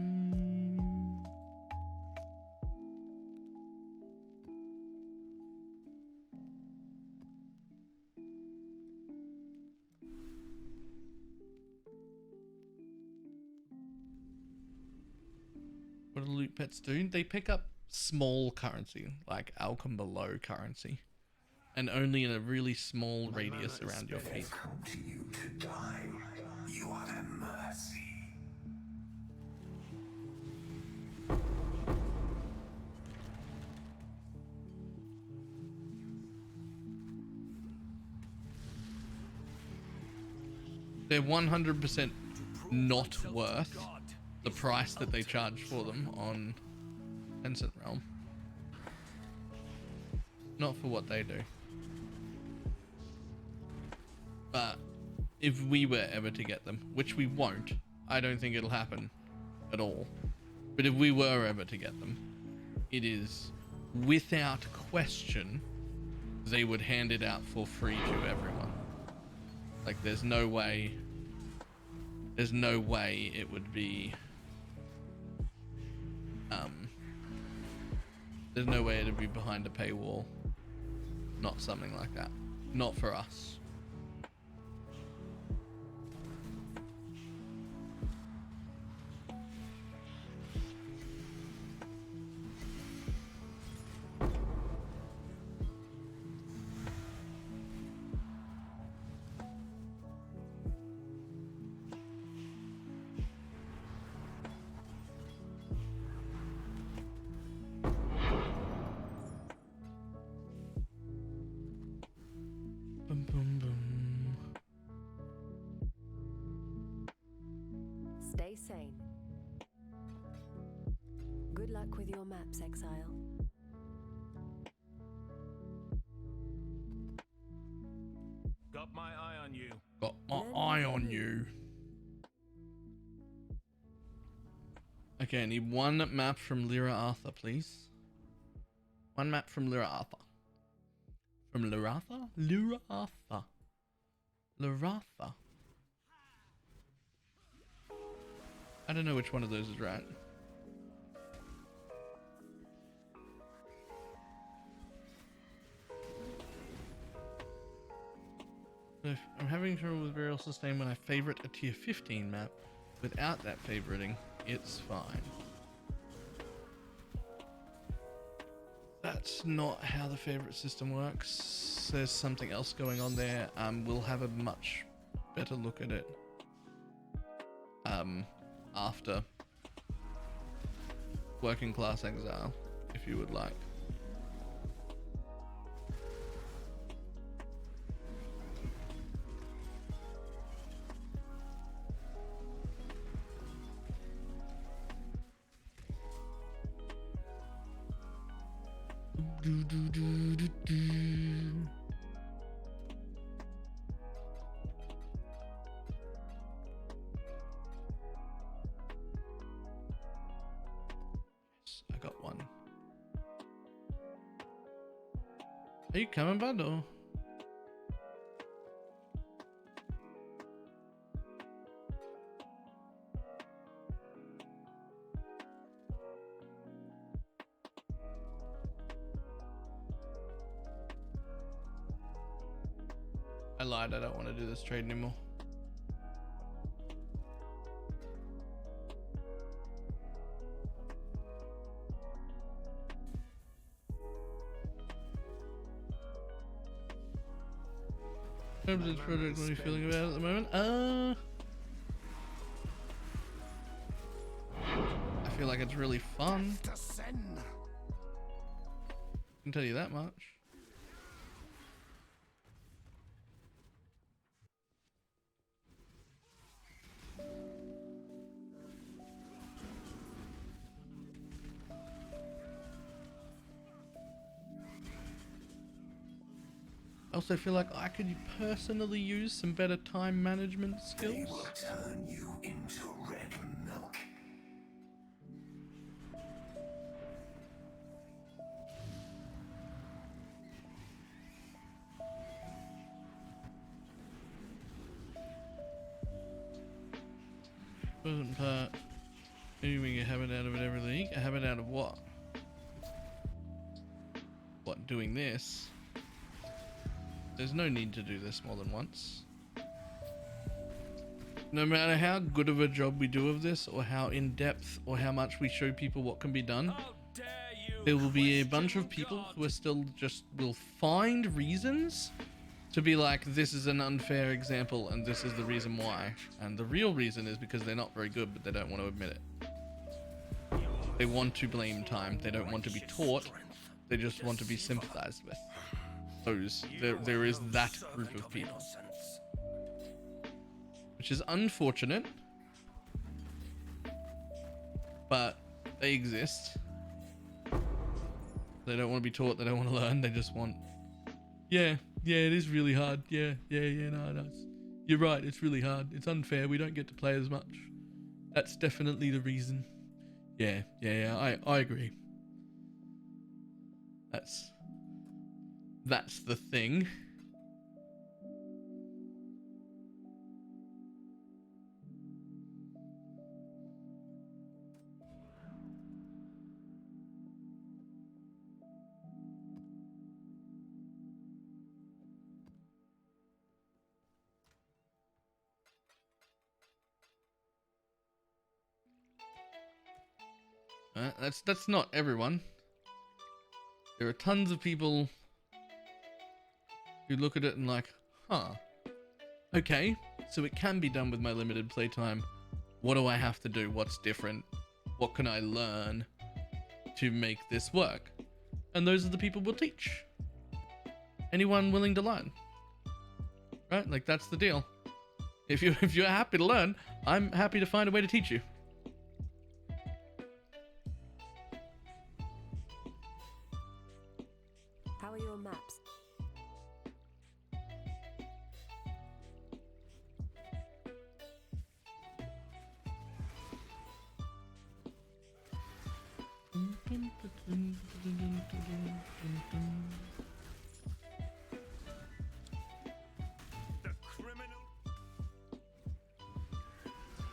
What do loot pets do? They pick up small currency, like Alchem below currency, and only in a really small radius around your feet. Come to you to die. You are their mercy. They're 100% not worth the price that they charge for them on Tencent Realm. Not for what they do. But if we were ever to get them, which we won't, I don't think it'll happen at all. But if we were ever to get them, it is without question they would hand it out for free to everyone. Like there's no way it would be there's no way it'd be behind a paywall. Not something like that. Not for us. Boom, boom, boom. Stay sane. Good luck with your maps, Exile. Got my eye on you. Got my eye on you. Okay, I need one map from Lyra Arthur, please. One map from Lyra Arthur. From Lyratha? Lyra Arthur. Lyratha. I don't know which one of those is right. If I'm having trouble with burial sustain when I favorite a tier 15 map. Without that favoriting, it's fine. That's not how the favorite system works. There's something else going on there. We'll have a much better look at it after Working Class Exile, if you would like. I got one. Are you coming, bud? Or? I lied, I don't want to do this trade anymore. What is this project? What are you feeling about it at the moment? I feel like it's really fun. I can tell you that much. I also feel like I could personally use some better time management They skills. will turn you into red milk. Present part. Maybe we get a habit out of it every week. A habit out of what? What, doing this? There's no need to do this more than once. No matter how good of a job we do of this, or how in depth, or how much we show people what can be done, How dare you! there will be a bunch of people who are still just will find reasons to be like, this is an unfair example and this is the reason why. And the real reason is because they're not very good, but they don't want to admit it. They want to blame time. They don't want to be taught. They just want to be sympathized with. There is that group of people, which is unfortunate, but they exist. They don't want to be taught. They don't want to learn. They just want, yeah, it is really hard. Yeah, no, you're right. It's really hard. It's unfair. We don't get to play as much. That's definitely the reason. Yeah, I agree. That's the thing. That's not everyone. There are tons of people who look at it and like, huh, okay, so it can be done with my limited playtime. What do I have to do? What's different? What can I learn to make this work? And those are the people we'll teach. Anyone willing to learn, right? Like, that's the deal. If you're happy to learn, I'm happy to find a way to teach you. How are your maps? The criminal.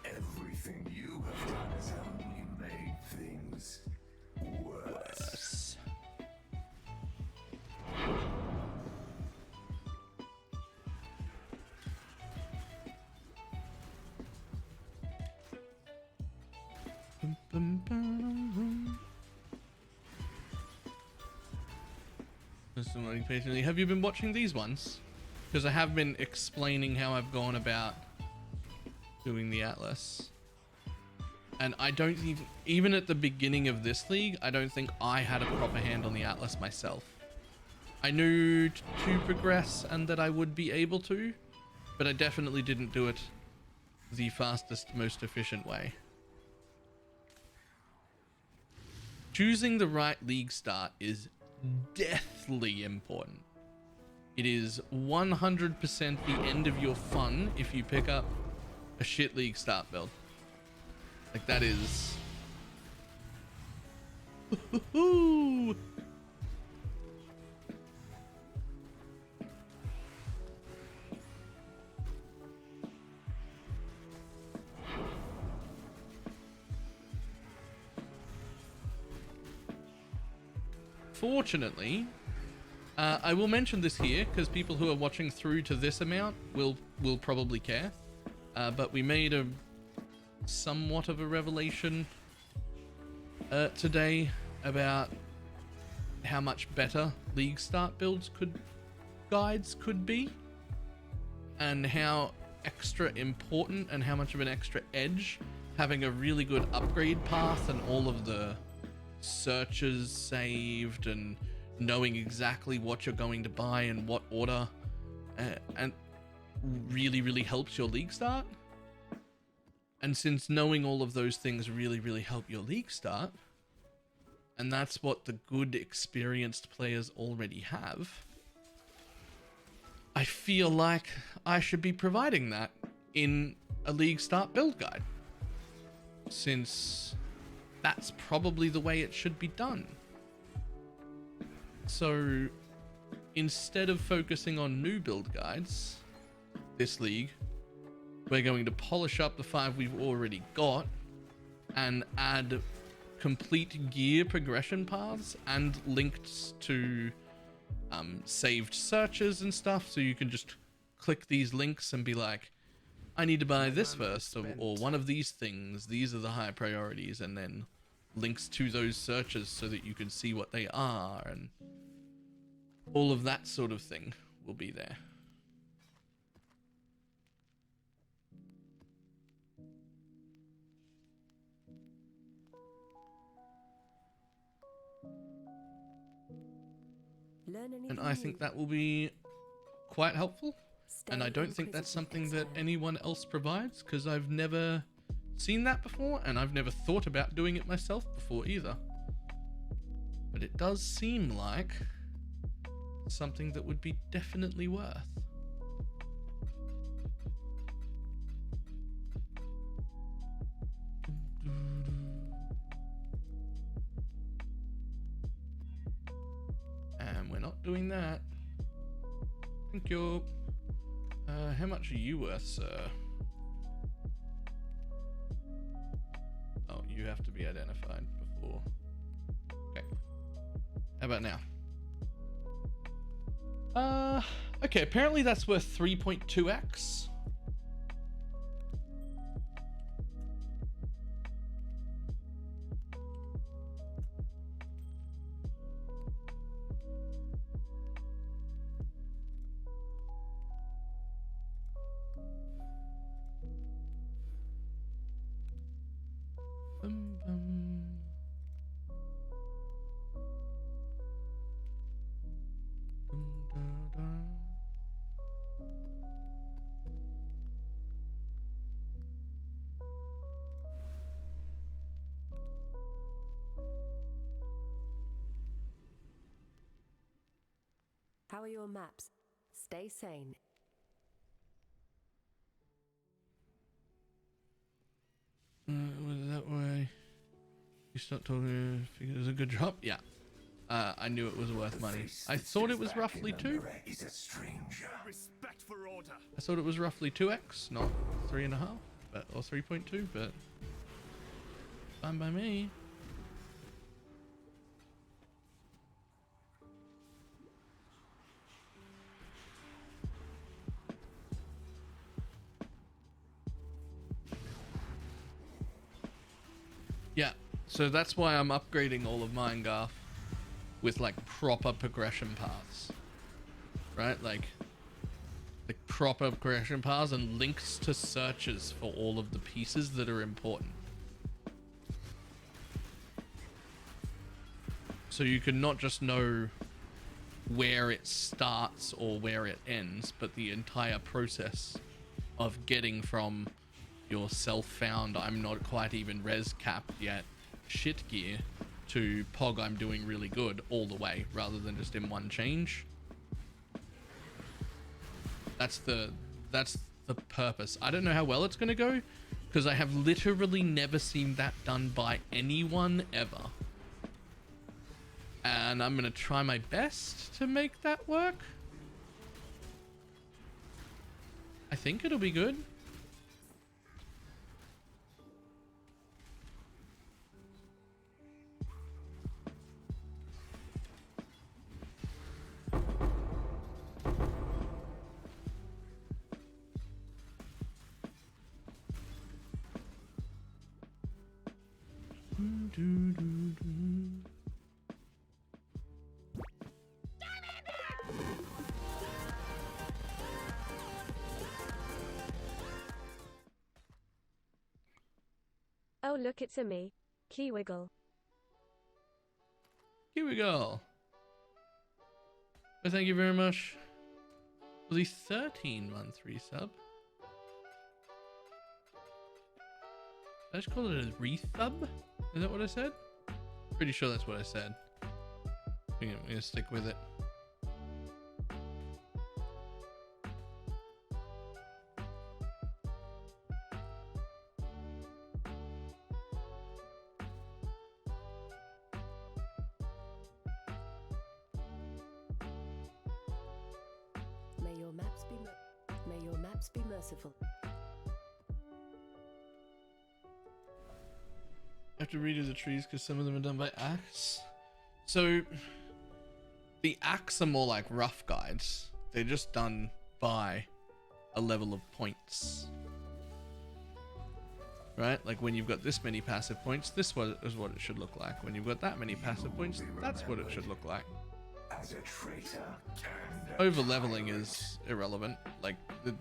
Everything you have done has only made things worse. Listening patiently. Have you been watching these ones? Because I have been explaining how I've gone about doing the Atlas. And I don't even at the beginning of this league, I don't think I had a proper hand on the Atlas myself. I knew to progress and that I would be able to, but I definitely didn't do it the fastest, most efficient way. Choosing the right league start is deathly important. It is 100% the end of your fun if you pick up a shit league start build. Like, that is... Fortunately, I will mention this here because people who are watching through to this amount will probably care. But we made a somewhat of a revelation today about how much better league start builds guides could be, and how extra important and how much of an extra edge having a really good upgrade path and all of the searches saved and knowing exactly what you're going to buy and what order and really helps your league start. And since knowing all of those things really help your league start, and that's what the good experienced players already have, I feel like I should be providing that in a league start build guide, since that's probably the way it should be done. So instead of focusing on new build guides this league, we're going to polish up the 5 we've already got and add complete gear progression paths and links to saved searches and stuff, so you can just click these links and be like, I need to buy this first, or one of these things, these are the high priorities, and then links to those searches so that you can see what they are, and all of that sort of thing will be there. Learn anything And I think new. that will be quite helpful. Stay And I don't think that's inquisitive, something that exile. anyone else provides, because I've never seen that before, and I've never thought about doing it myself before either. But it does seem like something that would be definitely worth. And we're not doing that. Thank you. How much are you worth, sir? Oh, you have to be identified before. Okay. How about now? Okay, apparently that's worth 3.2x. Bum, bum. Dum, da, da. How are your maps? Stay sane. Was it that way? You start talking. It was a good drop. Yeah. I knew it was worth money. I thought it was roughly 2. Is a stranger. Respect for order. I thought it was roughly 2x, not 3.5, but or 3.2, but fine by me. Yeah, so that's why I'm upgrading all of mine, Garth, with like proper progression paths, right? Like proper progression paths and links to searches for all of the pieces that are important. So you can not just know where it starts or where it ends, but the entire process of getting from your self-found, I'm not quite even res capped yet, shit gear, to Pog, I'm doing really good all the way, rather than just in one change. That's the purpose. I don't know how well it's going to go, because I have literally never seen that done by anyone ever. And I'm going to try my best to make that work. I think it'll be good. Oh look, it's a me. Key wiggle. Here we go. Well, thank you very much for the 13-month resub. Did I just call it a resub? Is that what I said? Pretty sure that's what I said. I'm gonna stick with it. May your maps be merciful. I have to redo the trees because some of them are done by axe. So the axe are more like rough guides. They're just done by a level of points. right? Like when you've got this many passive points, this is what it should look like. When you've got that many passive points, that's what it should look like. As a traitor and Over leveling is irrelevant. Like it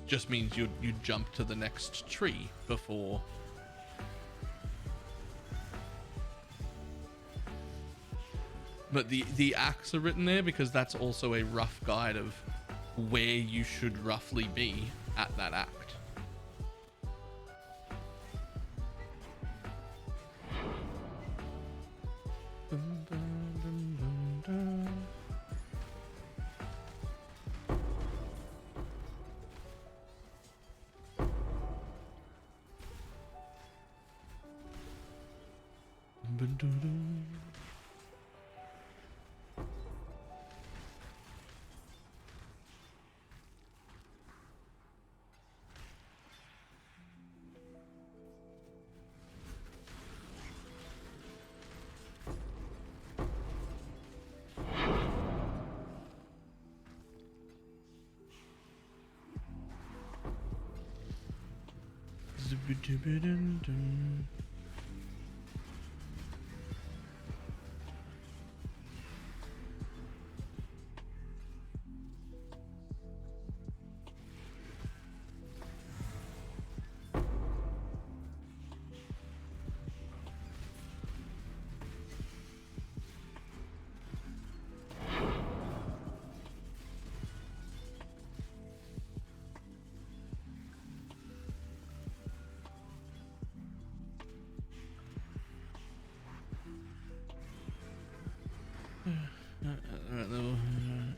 just means you jump to the next tree before. But the acts are written there because that's also a rough guide of where you should roughly be at that act.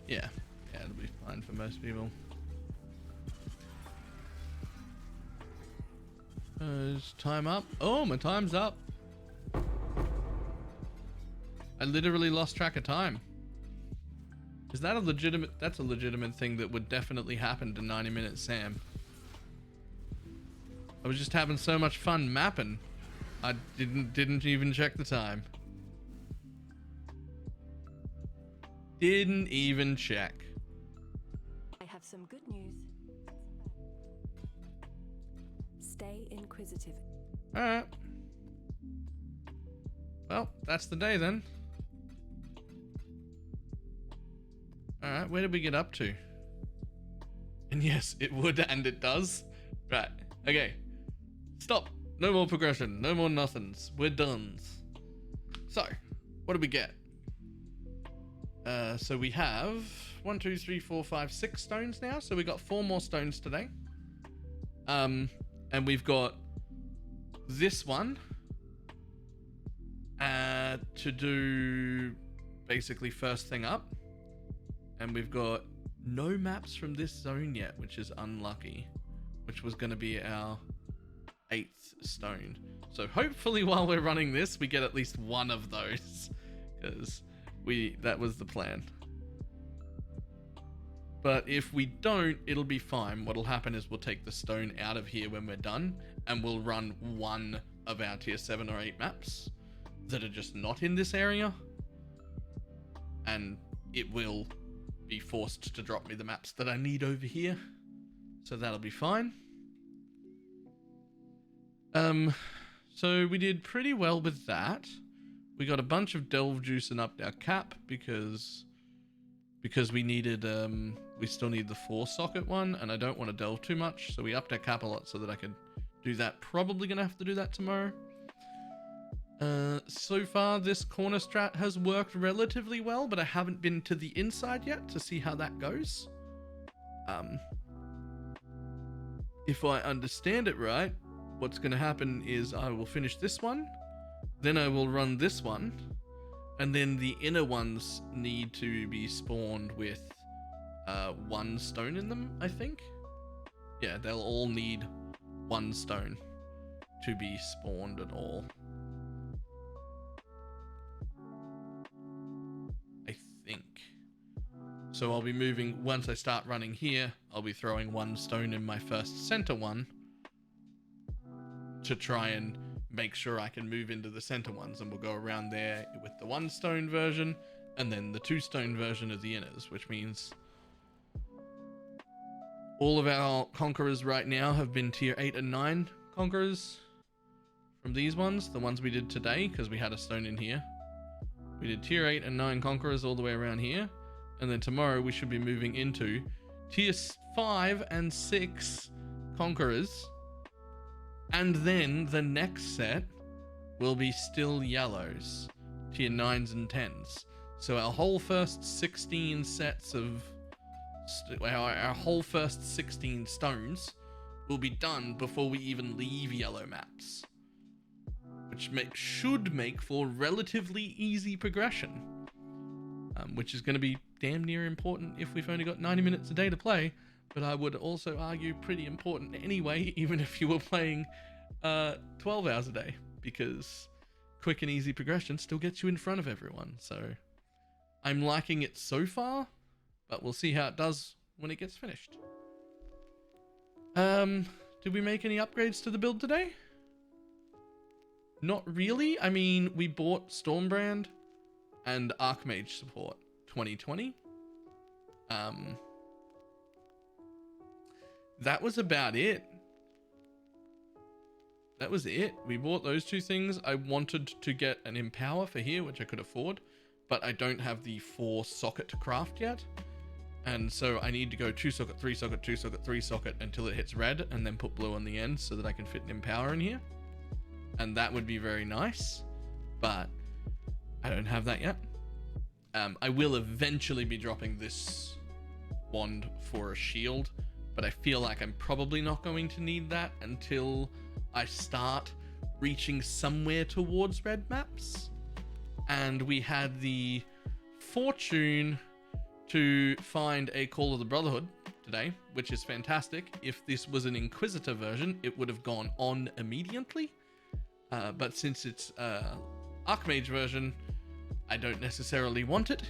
Yeah, it'll be fine for most people. Is time up? Oh, my time's up. I literally lost track of time. Is that a legitimate? That's a legitimate thing that would definitely happen to 90 Minute Sam. I was just having so much fun mapping. I didn't even check the time. Didn't even check. I have some good news. Stay inquisitive. Alright. Well, that's the day then. Alright, where did we get up to? And yes, it would and it does. Right, okay. Stop. No more progression. No more nothings. We're done. So, what do we get? So we have 1, 2, 3, 4, 5, 6 stones now. So we got 4 more stones today. And we've got this one to do basically first thing up. And we've got no maps from this zone yet, which is unlucky, which was going to be our 8th stone. So hopefully while we're running this, we get at least one of those, because that was the plan. But if we don't, it'll be fine. What'll happen is we'll take the stone out of here when we're done, and we'll run one of our tier 7 or 8 maps that are just not in this area, and it will be forced to drop me the maps that I need over here. So that'll be fine. So we did pretty well with that. We got a bunch of delve juice and upped our cap because we needed, we still need the 4 socket one, and I don't want to delve too much, so we upped our cap a lot so that I could do that. Probably gonna have to do that tomorrow. So far this corner strat has worked relatively well, but I haven't been to the inside yet to see how that goes. If I understand it right, what's gonna happen is I will finish this one, then I will run this one, and then the inner ones need to be spawned with 1 stone in them, I think. Yeah, they'll all need 1 stone to be spawned at all. I think. So I'll be moving, once I start running here, I'll be throwing 1 stone in my first center one to try and make sure I can move into the center ones, and we'll go around there with the 1 stone version and then the 2 stone version of the inners, which means all of our conquerors right now have been tier 8 and 9 conquerors, from these ones, the ones we did today, because we had a stone in here. We did tier 8 and 9 conquerors all the way around here. And then tomorrow we should be moving into tier 5 and 6 conquerors. And then the next set will be still yellows, tier 9s and 10s. So our whole first 16 sets of... our whole first 16 stones will be done before we even leave yellow maps. Which should make for relatively easy progression. Which is going to be damn near important if we've only got 90 minutes a day to play. But I would also argue pretty important anyway, even if you were playing 12 hours a day. Because quick and easy progression still gets you in front of everyone. So I'm liking it so far, but we'll see how it does when it gets finished. Did we make any upgrades to the build today? Not really. I mean, we bought Stormbrand and Archmage support 2020. That was about it. That was it. We bought those two things. I wanted to get an Empower for here, which I could afford, but I don't have the 4 socket to craft yet. And so I need to go 2 socket, 3 socket, 2 socket, 3 socket until it hits red, and then put blue on the end so that I can fit an Empower in here. And that would be very nice, but I don't have that yet. I will eventually be dropping this wand for a shield, but I feel like I'm probably not going to need that until I start reaching somewhere towards red maps. And we had the fortune to find a Call of the Brotherhood today, which is fantastic. If this was an Inquisitor version, it would have gone on immediately. But since it's Archmage version, I don't necessarily want it,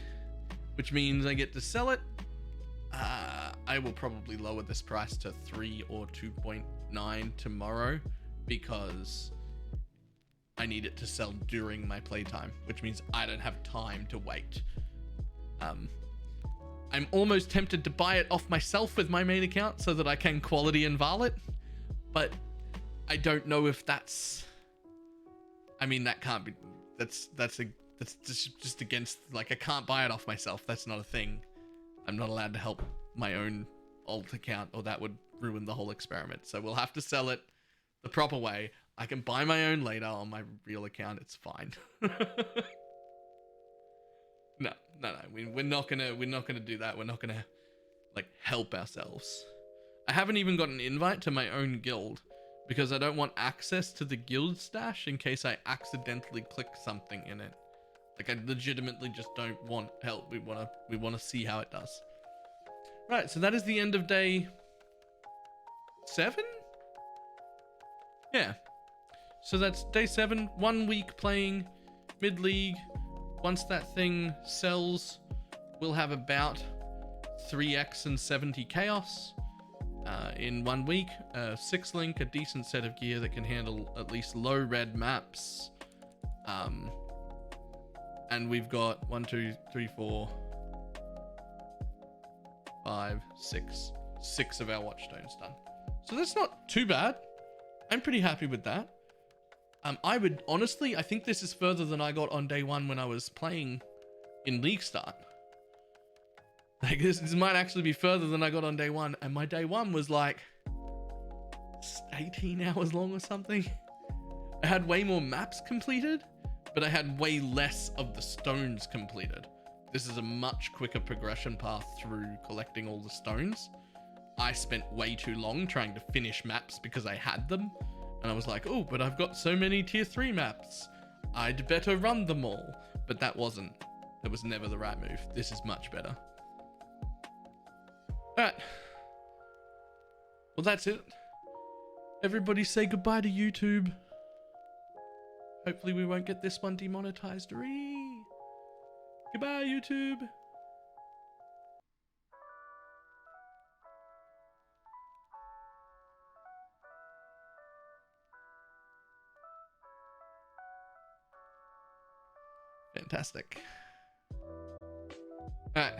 which means I get to sell it. I will probably lower this price to 3 or 2.9 tomorrow because I need it to sell during my playtime, which means I don't have time to wait. I'm almost tempted to buy it off myself with my main account so that I can quality and val it, but I don't know if that's... I mean, that can't be... That's just against... Like, I can't buy it off myself. That's not a thing. I'm not allowed to help my own alt account, or that would ruin the whole experiment. So we'll have to sell it the proper way. I can buy my own later on my real account. It's fine. No. We're not gonna do that. We're not gonna like help ourselves. I haven't even got an invite to my own guild because I don't want access to the guild stash in case I accidentally click something in it. Like, I legitimately just don't want help. We wanna see how it does. Right, so that is the end of day 7? Yeah. So that's day 7, 1 week playing mid-league. Once that thing sells, we'll have about 3x and 70 chaos in 1 week. 6 link, a decent set of gear that can handle at least low red maps. And we've got 1, 2, 3, 4, 5, 6 of our watchstones done. So that's not too bad. I'm pretty happy with that. I would honestly, I think this is further than I got on day 1 when I was playing in League Start. Like, this might actually be further than I got on day 1, and my day 1 was like 18 hours long or something. I had way more maps completed, but I had way less of the stones completed. This is a much quicker progression path through collecting all the stones. I spent way too long trying to finish maps because I had them. And I was like, oh, but I've got so many tier 3 maps. I'd better run them all. But that was never the right move. This is much better. Alright. Well, that's it. Everybody say goodbye to YouTube. Hopefully we won't get this one demonetized. Goodbye, YouTube. Fantastic. All right.